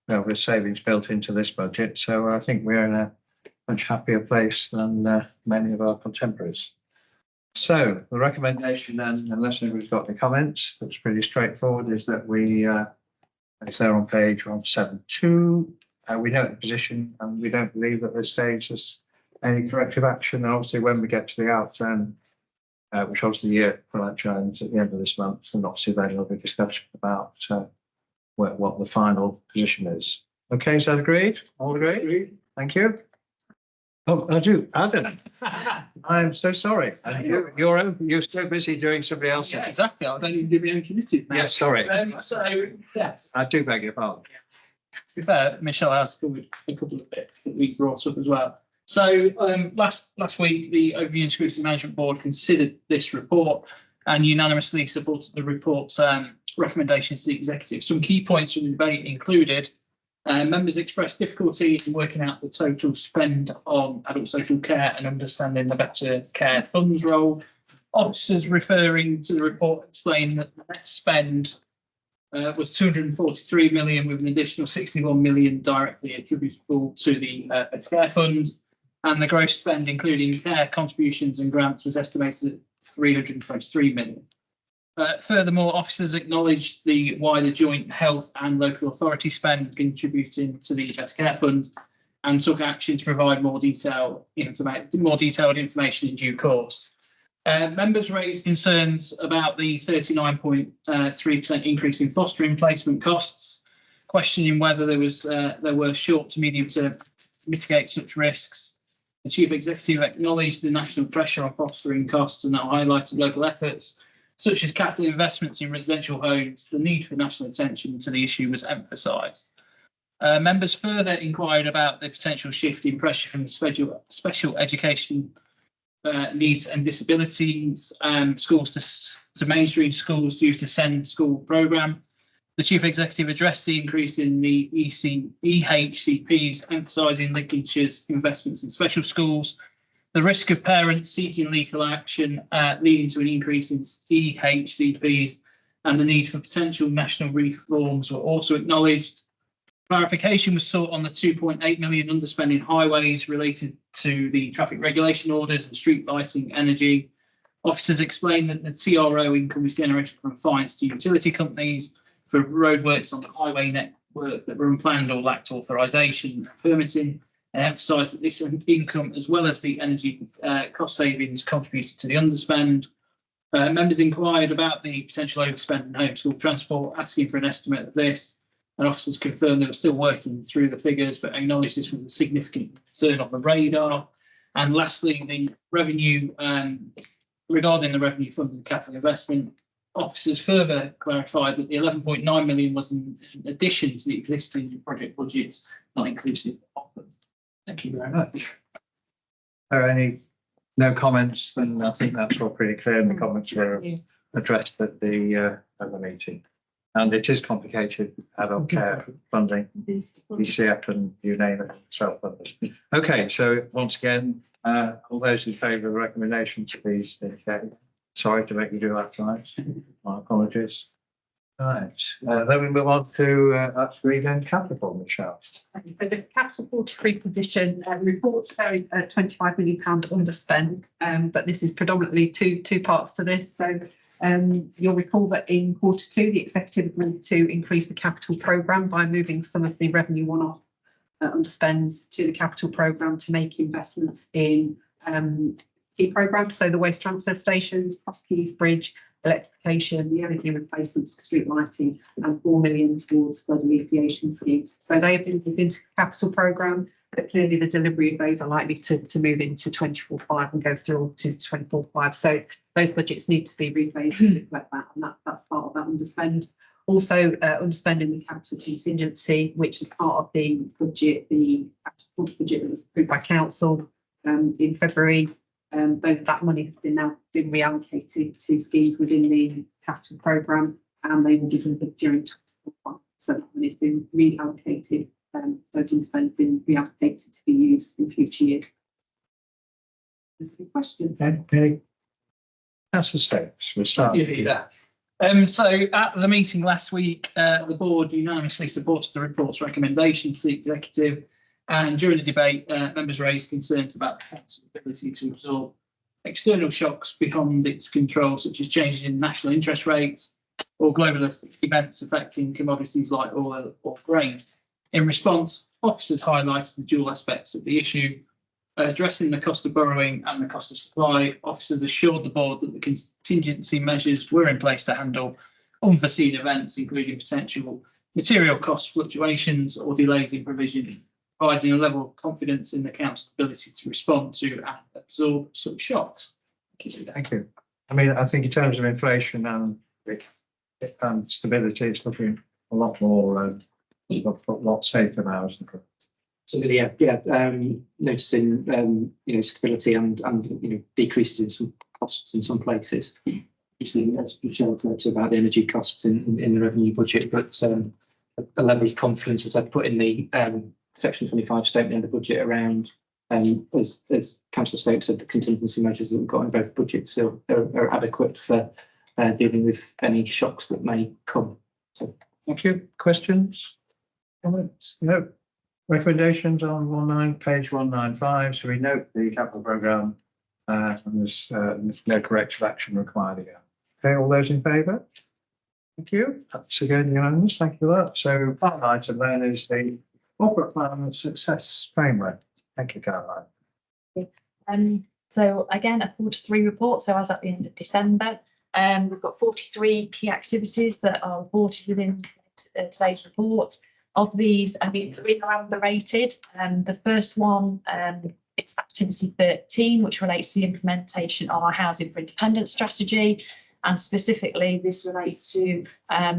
with savings built into this budget. So I think we're in a much happier place than many of our contemporaries. So the recommendation then, unless anybody's got any comments, that's pretty straightforward, is that we, it's there on page 172. We know the position and we don't believe at this stage there's any corrective action. And obviously when we get to the outturn, which obviously the year financial ends at the end of this month, and obviously then there'll be discussion about what the final position is. Okay, is that agreed? All agreed? Thank you. Oh, I do. Adam, I'm so sorry. And you're so busy doing somebody else. Yeah, exactly. I don't even do my own committee. Yes, sorry. Yes. I do beg your pardon. To be fair, Michelle has covered a couple of bits that we brought up as well. So last week, the Overview and Scrutiny Management Board considered this report and unanimously supported the report's recommendations to the executive. Some key points from the debate included members expressed difficulty in working out the total spend on adult social care and understanding the Better Care Funds role. Officers referring to the report explained that the net spend was 243 million with an additional 61 million directly attributable to the Better Care Fund. And the gross spend, including care contributions and grants, was estimated at 323 million. Furthermore, officers acknowledged the wider joint health and local authority spend contributing to the Better Care Fund and took action to provide more detailed information in due course. Members raised concerns about the 39.3% increase in fostering placement costs, questioning whether there were short to medium term to mitigate such risks. The Chief Executive acknowledged the national pressure on fostering costs and highlighted local efforts, such as capital investments in residential homes. The need for national attention to the issue was emphasised. Members further inquired about the potential shift in pressure from the special education needs and disabilities schools to mainstream schools due to SEND school programme. The Chief Executive addressed the increase in the EHCPs, emphasising Lincolnshire's investments in special schools, the risk of parents seeking legal action leading to an increase in EHCPs, and the need for potential national reforms were also acknowledged. Clarification was sought on the 2.8 million underspend in highways related to the traffic regulation orders and street lighting energy. Officers explained that the TRO income was generated from fines to utility companies for roadworks on the highway network that were unplanned or lacked authorisation and permitting, and emphasised that this income, as well as the energy cost savings, contributed to the underspend. Members inquired about the potential overspend in homeschool transport, asking for an estimate of this, and officers confirmed they were still working through the figures, but acknowledged this was a significant concern on the radar. And lastly, the revenue, regarding the revenue funded capital investment, officers further clarified that the 11.9 million was in addition to the existing project budgets, not inclusive of them. Thank you very much. Are there no comments? Then I think that's all pretty clear, and the comments were addressed at the meeting. And it is complicated, adult care funding, DCF and you name it, self-funded. Okay, so once again, all those in favour of the recommendation, please indicate. Sorry to make you do that tonight. My apologies. Right, then we move on to that's Regen Capital, Michelle. So the capital 43 position report showing a £25 million underspend, but this is predominantly two parts to this. So you'll recall that in Q2, the executive agreed to increase the capital programme by moving some of the revenue one-off underspends to the capital programme to make investments in key programmes. So the waste transfer stations, Cross Keys Bridge, electrification, the energy replacements for street lighting, and 4 million towards flood alleviation schemes. So they have been moved into the capital programme, but clearly the delivery of those are likely to move into 24/5 and go through to 24/5. So those budgets need to be rephased to reflect that, and that's part of that underspend. Also, underspend in the capital contingency, which is part of the budget, the capital budget that was approved by council in February. That money has now been reallocated to schemes within the capital programme, and they will be delivered during 2021. So that money has been reallocated. So it's underspend been reallocated to be used in future years. There's any questions? Okay. Councillor Stokes, we'll start. So at the meeting last week, the board unanimously supported the report's recommendations to the executive. And during the debate, members raised concerns about the council's ability to absorb external shocks beyond its control, such as changes in national interest rates or global events affecting commodities like oil or grain. In response, officers highlighted the dual aspects of the issue, addressing the cost of borrowing and the cost of supply. Officers assured the board that the contingency measures were in place to handle unforeseen events, including potential material cost fluctuations or delays in provision, providing a level of confidence in the council's ability to respond to and absorb such shocks. Thank you. I mean, I think in terms of inflation and stability, it's looking a lot more, a lot safer now, isn't it? So noticing stability and decreases in some costs in some places. Usually, as Michelle referred to about the energy costs in the revenue budget, but a level of confidence, as I put in the Section 25 statement in the budget around, as Councillor Stokes said, the contingency measures that we've got in both budgets are adequate for dealing with any shocks that may come. So, thank you. Questions? Comments? No. Recommendations on page 195. So we note the capital programme and there's no corrective action required here. Okay, all those in favour? Thank you. That's again unanimous. Thank you for that. So final item then is the corporate plan and success framework. Thank you, Caroline. So again, a 43 report. So as at the end of December, we've got 43 key activities that are reported within today's report. Of these, I mean, 3 are amber rated. The first one, it's activity 13, which relates to the implementation of our housing for independence strategy. And specifically, this relates to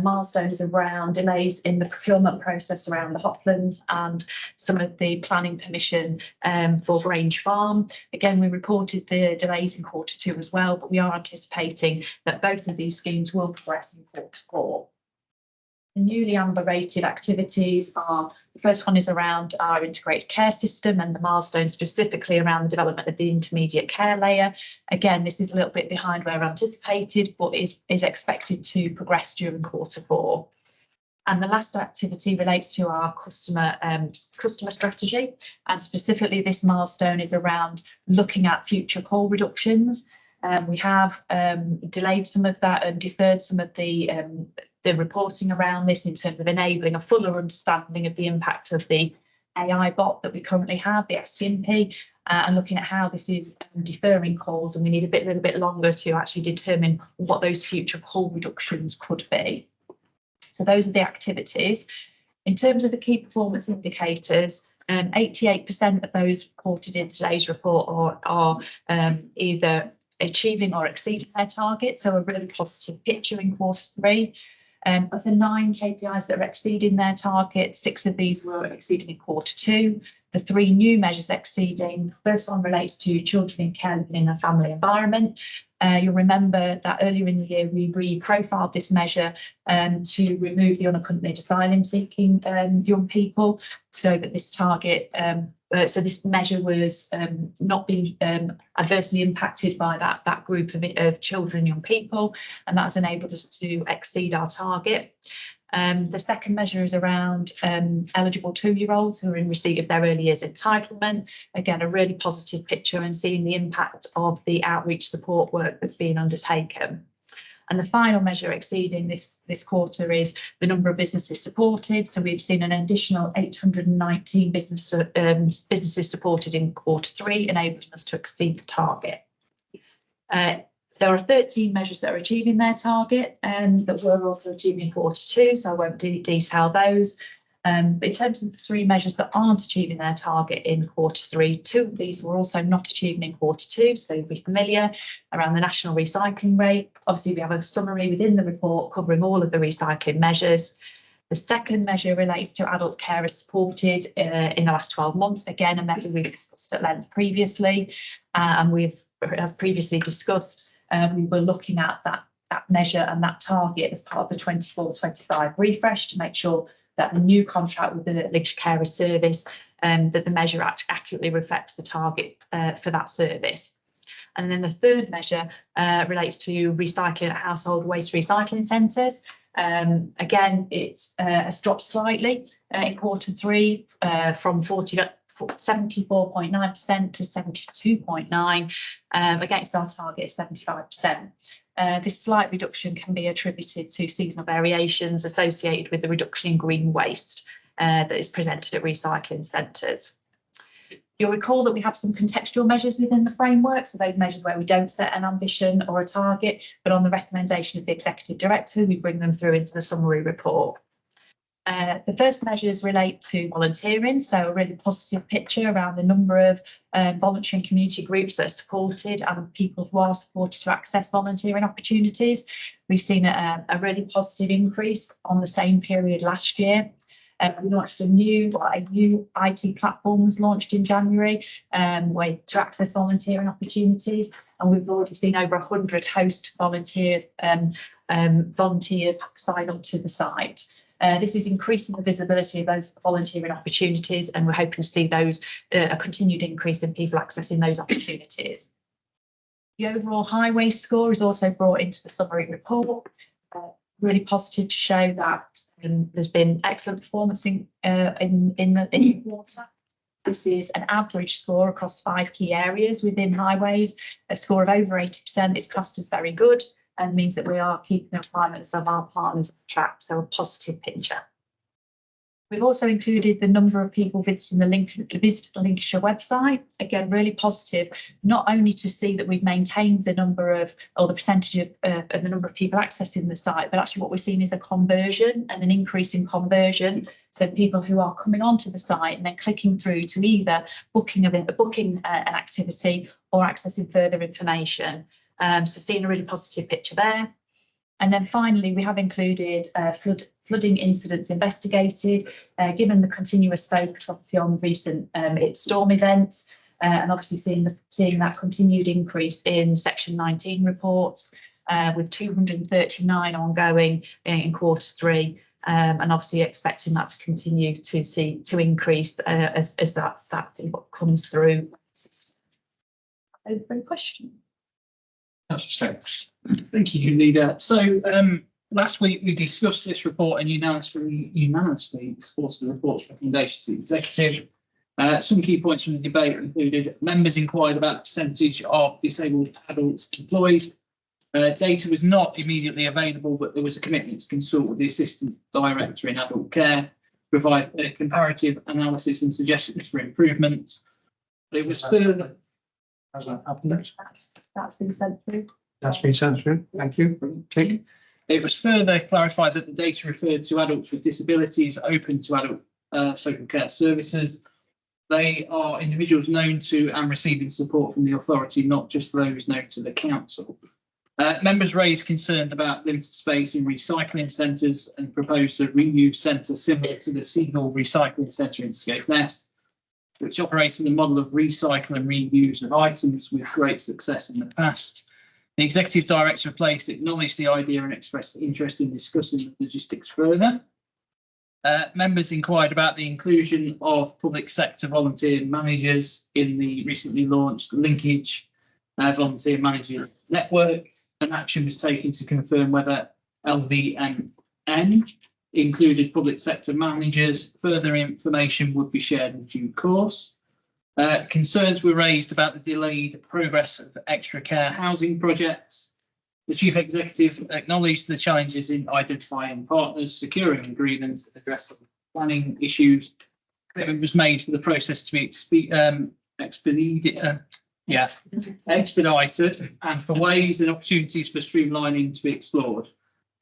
milestones around delays in the procurement process around the Hopland and some of the planning permission for Grange Farm. Again, we reported the delays in Q2 as well, but we are anticipating that both of these schemes will progress in Q4. The newly amber rated activities are, the first one is around our integrated care system and the milestones specifically around the development of the intermediate care layer. Again, this is a little bit behind where anticipated, but is expected to progress during Q4. And the last activity relates to our customer strategy, and specifically this milestone is around looking at future call reductions. We have delayed some of that and deferred some of the reporting around this in terms of enabling a fuller understanding of the impact of the AI bot that we currently have, the XGMP, and looking at how this is deferring calls, and we need a little bit longer to actually determine what those future call reductions could be. So those are the activities. In terms of the key performance indicators, 88% of those reported in today's report are either achieving or exceeding their target, so a really positive picture in Q3. Of the 9 KPIs that are exceeding their target, 6 of these were exceeding in Q2. The 3 new measures exceeding, the first one relates to children in care living in a family environment. You'll remember that earlier in the year we re-profiled this measure to remove the unaccompanied asylum seeking young people, so that this target, so this measure was not being adversely impacted by that group of children, young people, and that's enabled us to exceed our target. The second measure is around eligible 2-year-olds who are in receipt of their early years entitlement. Again, a really positive picture and seeing the impact of the outreach support work that's being undertaken. And the final measure exceeding this quarter is the number of businesses supported. So we've seen an additional 819 businesses supported in Q3, enabling us to exceed the target. There are 13 measures that are achieving their target and that we're also achieving in Q2, so I won't detail those. But in terms of the 3 measures that aren't achieving their target in Q3, 2 of these were also not achieving in Q2, so you'll be familiar around the national recycling rate. Obviously, we have a summary within the report covering all of the recycling measures. The second measure relates to adult carers supported in the last 12 months. Again, a measure we've discussed at length previously, and we've, as previously discussed, we were looking at that measure and that target as part of the 24-25 refresh to make sure that the new contract with the Lincolnshire Carer Service, that the measure accurately reflects the target for that service. And then the third measure relates to recycling at household waste recycling centres. Again, it's dropped slightly in Q3 from 74.9% to 72.9% against our target of 75%. This slight reduction can be attributed to seasonal variations associated with the reduction in green waste that is presented at recycling centres. You'll recall that we have some contextual measures within the framework, so those measures where we don't set an ambition or a target, but on the recommendation of the Executive Director, we bring them through into the summary report. The first measures relate to volunteering, so a really positive picture around the number of voluntary and community groups that are supported and people who are supported to access volunteering opportunities. We've seen a really positive increase on the same period last year. We launched a new IT platform was launched in January way to access volunteering opportunities, and we've already seen over 100 host volunteers sign up to the site. This is increasing the visibility of those volunteering opportunities, and we're hoping to see those a continued increase in people accessing those opportunities. The overall highway score is also brought into the summary report. Really positive to show that there's been excellent performance in the water. This is an average score across 5 key areas within highways. A score of over 80% is classed as very good and means that we are keeping the requirements of our partners on track. So a positive picture. We've also included the number of people visiting the Lincolnshire website. Again, really positive, not only to see that we've maintained the number of, or the percentage of the number of people accessing the site, but actually what we're seeing is a conversion and an increase in conversion. So people who are coming onto the site and then clicking through to either booking an activity or accessing further information. So seeing a really positive picture there. And then finally, we have included flooding incidents investigated, given the continuous focus obviously on recent storm events, and obviously seeing that continued increase in Section 19 reports, with 239 ongoing in Q3, and obviously expecting that to continue to increase as that comes through. Any question? Thank you, Leader. So last week we discussed this report and unanimously supported the report's recommendations to the executive. Some key points from the debate included members inquired about the percentage of disabled adults employed. Data was not immediately available, but there was a commitment to consult with the Assistant Director in Adult Care, provide a comparative analysis and suggestions for improvements. It was further. Has that happened? That's been sent through. That's been sent through. Thank you. Okay. It was further clarified that the data referred to adults with disabilities open to adult social care services. They are individuals known to and receiving support from the authority, not just those known to the council. Members raised concern about limited space in recycling centres and proposed a reuse centre similar to the Seagull Recycling Centre in Skegness, which operates in the model of recycle and reuse of items with great success in the past. The Executive Director of Place acknowledged the idea and expressed interest in discussing the logistics further. Members inquired about the inclusion of public sector volunteer managers in the recently launched Linkage Volunteer Managers Network. An action was taken to confirm whether LVMN included public sector managers. Further information would be shared in due course. Concerns were raised about the delayed progress of extra care housing projects. The Chief Executive acknowledged the challenges in identifying partners, securing agreements, and addressing planning issues. It was made for the process to be expedited and for ways and opportunities for streamlining to be explored.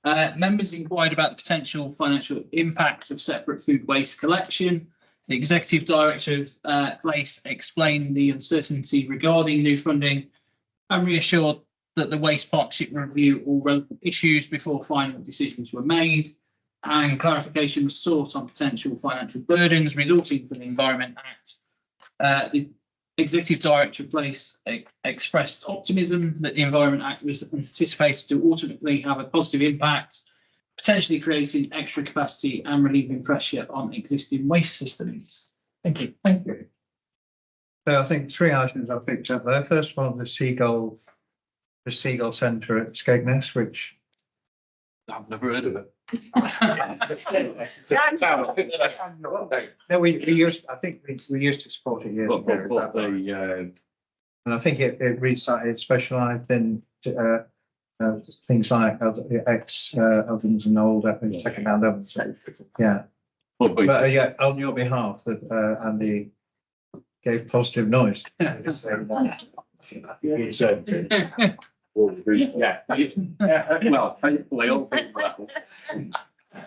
Members inquired about the potential financial impact of separate food waste collection. The Executive Director of Place explained the uncertainty regarding new funding and reassured that the Waste Partnership review all relevant issues before final decisions were made, and clarification was sought on potential financial burdens resulting from the Environment Act. The Executive Director of Place expressed optimism that the Environment Act was anticipated to ultimately have a positive impact, potentially creating extra capacity and relieving pressure on existing waste systems. Thank you. Thank you. So I think 3 items I picked up there. First one, the Seagull Centre at Skegness, which I've never heard of it. No, we used. I think we used to support it years ago. And I think it specialised in things like ex ovens and old second-hand ovens. Yeah. But yeah, on your behalf, that Andy gave positive noise. Yeah. Well, hopefully all people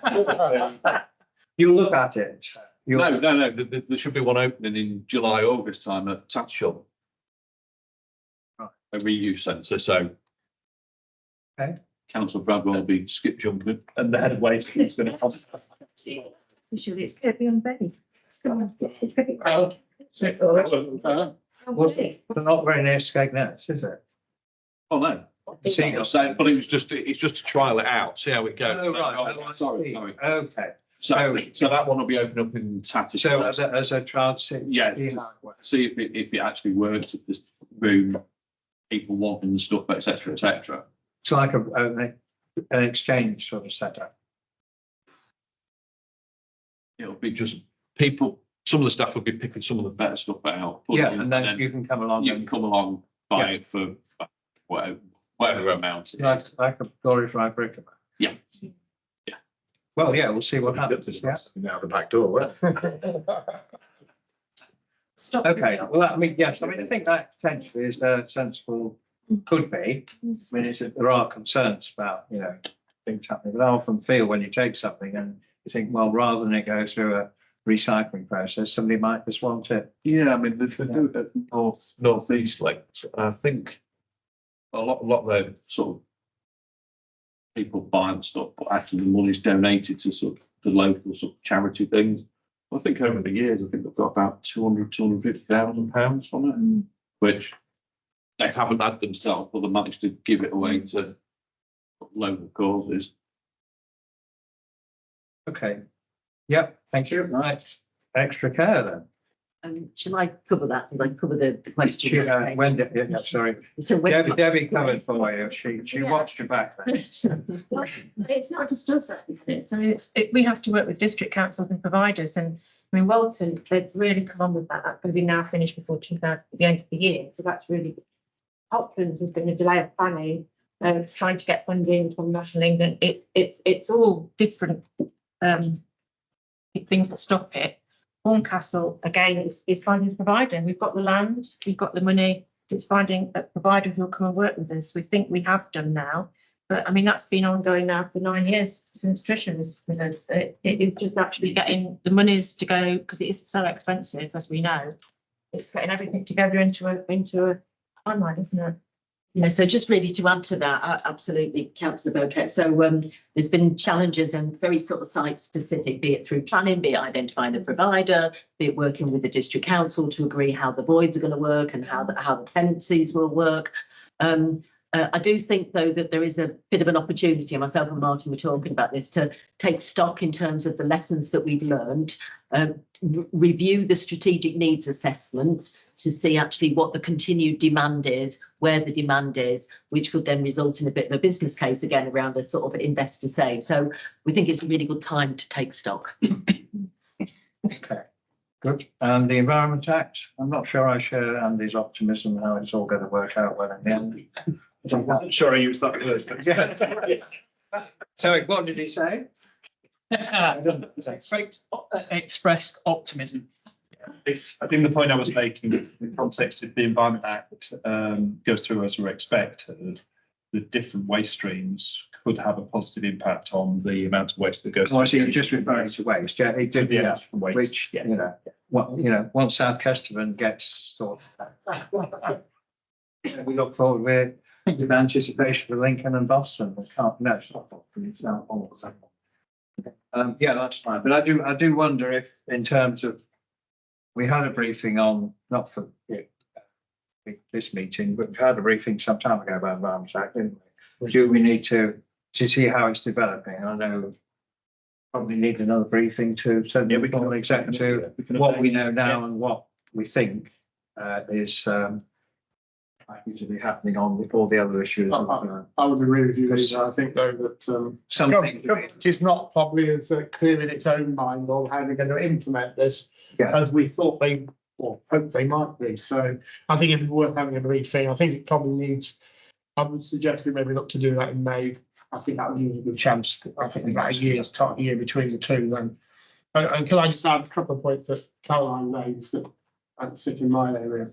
that. You look at it. No. There should be one opening in July, August time at Tatshall. A reuse centre. So. Okay. Councillor Bradwell will be skip jumping. And the head of waste is going to come. Usually it's going to be on Betty. They're not very near Skegness, is it? Oh no. So, but it's just to trial it out, see how it goes. Oh, right. Oh, sorry. Okay. So that one will be open up in Tatshall. So as a trial, yeah, see if it actually works, if there's room, people wanting the stuff, etc., etc. It's like an exchange sort of setup. it'll be just people, some of the staff will be picking some of the better stuff out. putting Yeah, it in, and then you can come along you can and come along, buy it for whatever amount it is. like a glorified brick. Yeah. Well, yeah, we'll see what happens. Yeah. Out the back door. Stop. Okay, well, I mean, yes, I mean, I think that potentially is sensible, could be. I mean, there are concerns about, you know, things happening, but I often feel when you take something and you think, well, rather than it go through a recycling process, somebody might just want to. Yeah, I mean, they do it at northeast links. I think a lot of the sort of people buy the stuff, but actually the money's donated to sort of the local sort of charity things. I think over the years, I think they've got about £250,000 on it, which they haven't had themselves, but they managed to give it away to local causes. Okay. Yep, thank you. Right. Extra care then. Shall I cover that? Will I cover the question? Wendy, yeah, sorry. So when, Debbie covered for you. She watched your back then. It's not just us, isn't it? So we have to work with district councils and providers, and I mean, Walton, they've really come on with that. That's going to be now finished before the end of the year. So that's really, Hopkins has been a delay of planning, trying to get funding from National England. It's all different things that stop it. Horncastle, again, is finding a provider. We've got the land, we've got the money. It's finding a provider who'll come and work with us. We think we have done now. But I mean, that's been ongoing now for 9 years since Tricia was with us. It is just actually getting the monies to go, because it is so expensive, as we know. It's getting everything together into a timeline, isn't it? yeah, so just really to add to that, absolutely, Councillor Burkett. So there's been challenges and very sort of site specific, be it through planning, be it identifying a provider, be it working with the district council to agree how the voids are going to work and how the tenancies will work. I do think, though, that there is a bit of an opportunity, and myself and Martin were talking about this, to take stock in terms of the lessons that we've learned, review the strategic needs assessment to see actually what the continued demand is, where the demand is, which could then result in a bit of a business case again around a sort of investor save. So we think it's a really good time to take stock. Okay, good. And the Environment Act, I'm not sure I share Andy's optimism how it's all going to work out well in the end. I'm not sure I used that word, but Yeah. So what did he say? Expressed optimism. I think the point I was making is in the context of the Environment Act goes through as we're expected. The different waste streams could have a positive impact on the amount of waste that goes. Oh, I see, you're just referring to waste, yeah, it did, yeah, from waste. which, you know, what, you know, once South Kesterman gets sorted out. We look forward with anticipation for Lincoln and Boston. We can't, no, it's not Boston, it's now almost. Yeah, that's fine, but I do wonder if, in terms of, we had a briefing on, not for this meeting, but we had a briefing some time ago about Environment Act, didn't we? Do we need to see how it's developing? I know probably need another briefing to send the formal executive what we know now and what we think is likely to be happening on all the other issues. I would agree with you, Lisa. I think though that Something government is not probably as clear in its own mind on how they're going to implement this as we thought they, or hope they might be. So I think it'd be worth having a briefing. I think it probably needs, I would suggest we maybe look to do that in May. I think that would give us a good chance. I think about a year's time, year between the two then. And can I just add a couple of points that Caroline raised that sit in my area?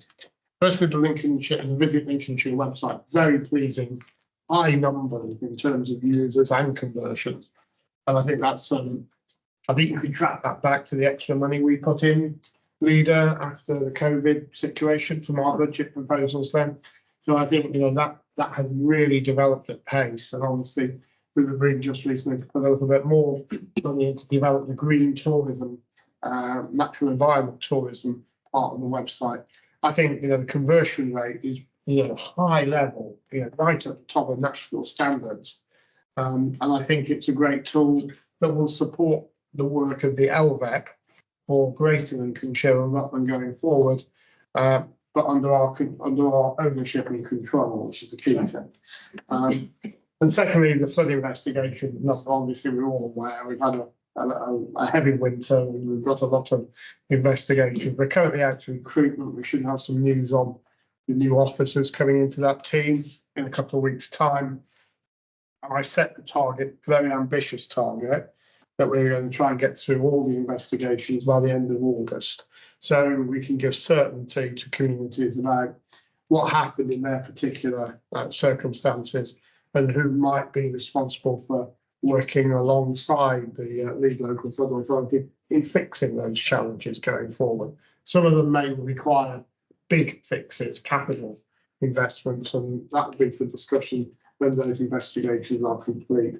Firstly, the Lincolnshire, the Visit Lincolnshire website, very pleasing, high numbers in terms of users and conversions. And I think that's, I think you can track that back to the extra money we put in, Leader, after the COVID situation from our budget proposals then. So I think, you know, that has really developed at pace. And obviously, we were really just recently put a little bit more money to develop the green tourism, natural environment tourism part of the website. I think, you know, the conversion rate is, you know, high level, you know, right at the top of national standards. And I think it's a great tool that will support the work of the LVEP for Greater Lincolnshire and Rutland going forward, but under our ownership and control, which is the key thing. And secondly, the flood investigation, not obviously we're all aware, we've had a heavy winter and we've got a lot of investigations. We're currently out to recruitment. We should have some news on the new officers coming into that team in a couple of weeks' time. And I set the target, very ambitious target, that we're going to try and get through all the investigations by the end of August. So we can give certainty to communities about what happened in their particular circumstances and who might be responsible for working alongside the lead local flood authority in fixing those challenges going forward. Some of them may require big fixes, capital investments, and that will be for discussion when those investigations are complete.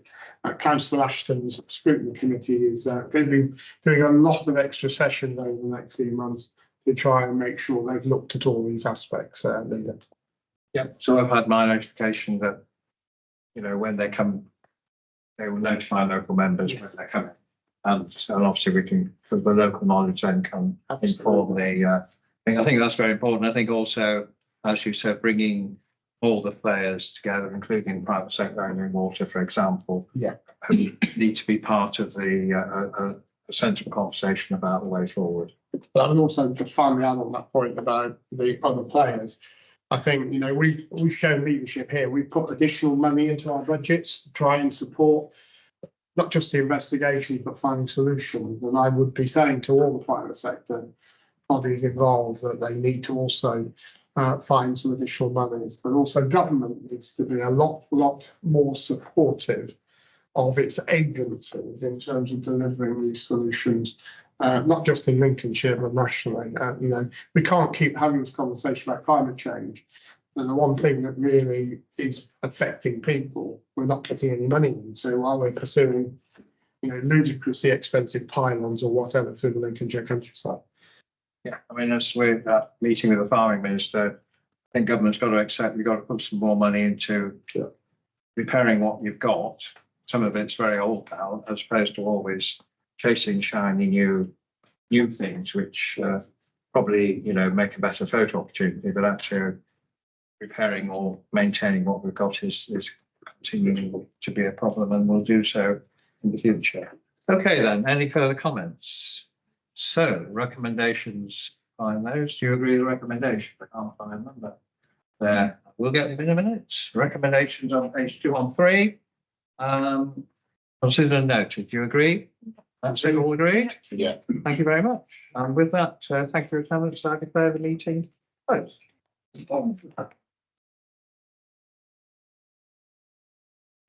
Councillor Ashton's scrutiny committee is going to be doing a lot of extra sessions over the next few months to try and make sure they've looked at all these aspects. Leader. Yeah, so I've had my notification that, you know, when they come, they will notify local members when they're coming. And obviously we can, for the local knowledge then come inform the thing. I think that's very important. I think also, as you said, bringing all the players together, including private sector and water, for example, who need to be part of the a sensible conversation about the way forward. But I would also just finally add on that point about the other players. I think, you know, we've shown leadership here. We've put additional money into our budgets to try and support not just the investigations, but finding solutions. And I would be saying to all the private sector bodies involved that they need to also find some additional monies, but also government needs to be a lot more supportive of its agencies in terms of delivering these solutions, not just in Lincolnshire, but nationally. You know, we can't keep having this conversation about climate change. And the one thing that really is affecting people, we're not putting any money into while we're pursuing, you know, ludicrously expensive pylons or whatever through the Lincolnshire countryside. Yeah, I mean, as with that meeting with the farming minister, I think government's got to accept you've got to put some more money into repairing what you've got. Some of it's very old now, as opposed to always chasing shiny new things, which probably, you know, make a better photo opportunity, but actually repairing or maintaining what we've got is continuing to be a problem, and will do so in the future. Okay, then, any further comments? So recommendations, find those. Do you agree with the recommendation? I can't find them, but there, we'll get them in a minute. Recommendations on page 213. Considered and noted. Do you agree? That's it, all agreed? Yeah. Thank you very much. And with that, thank you for your attendance. I declare the meeting closed.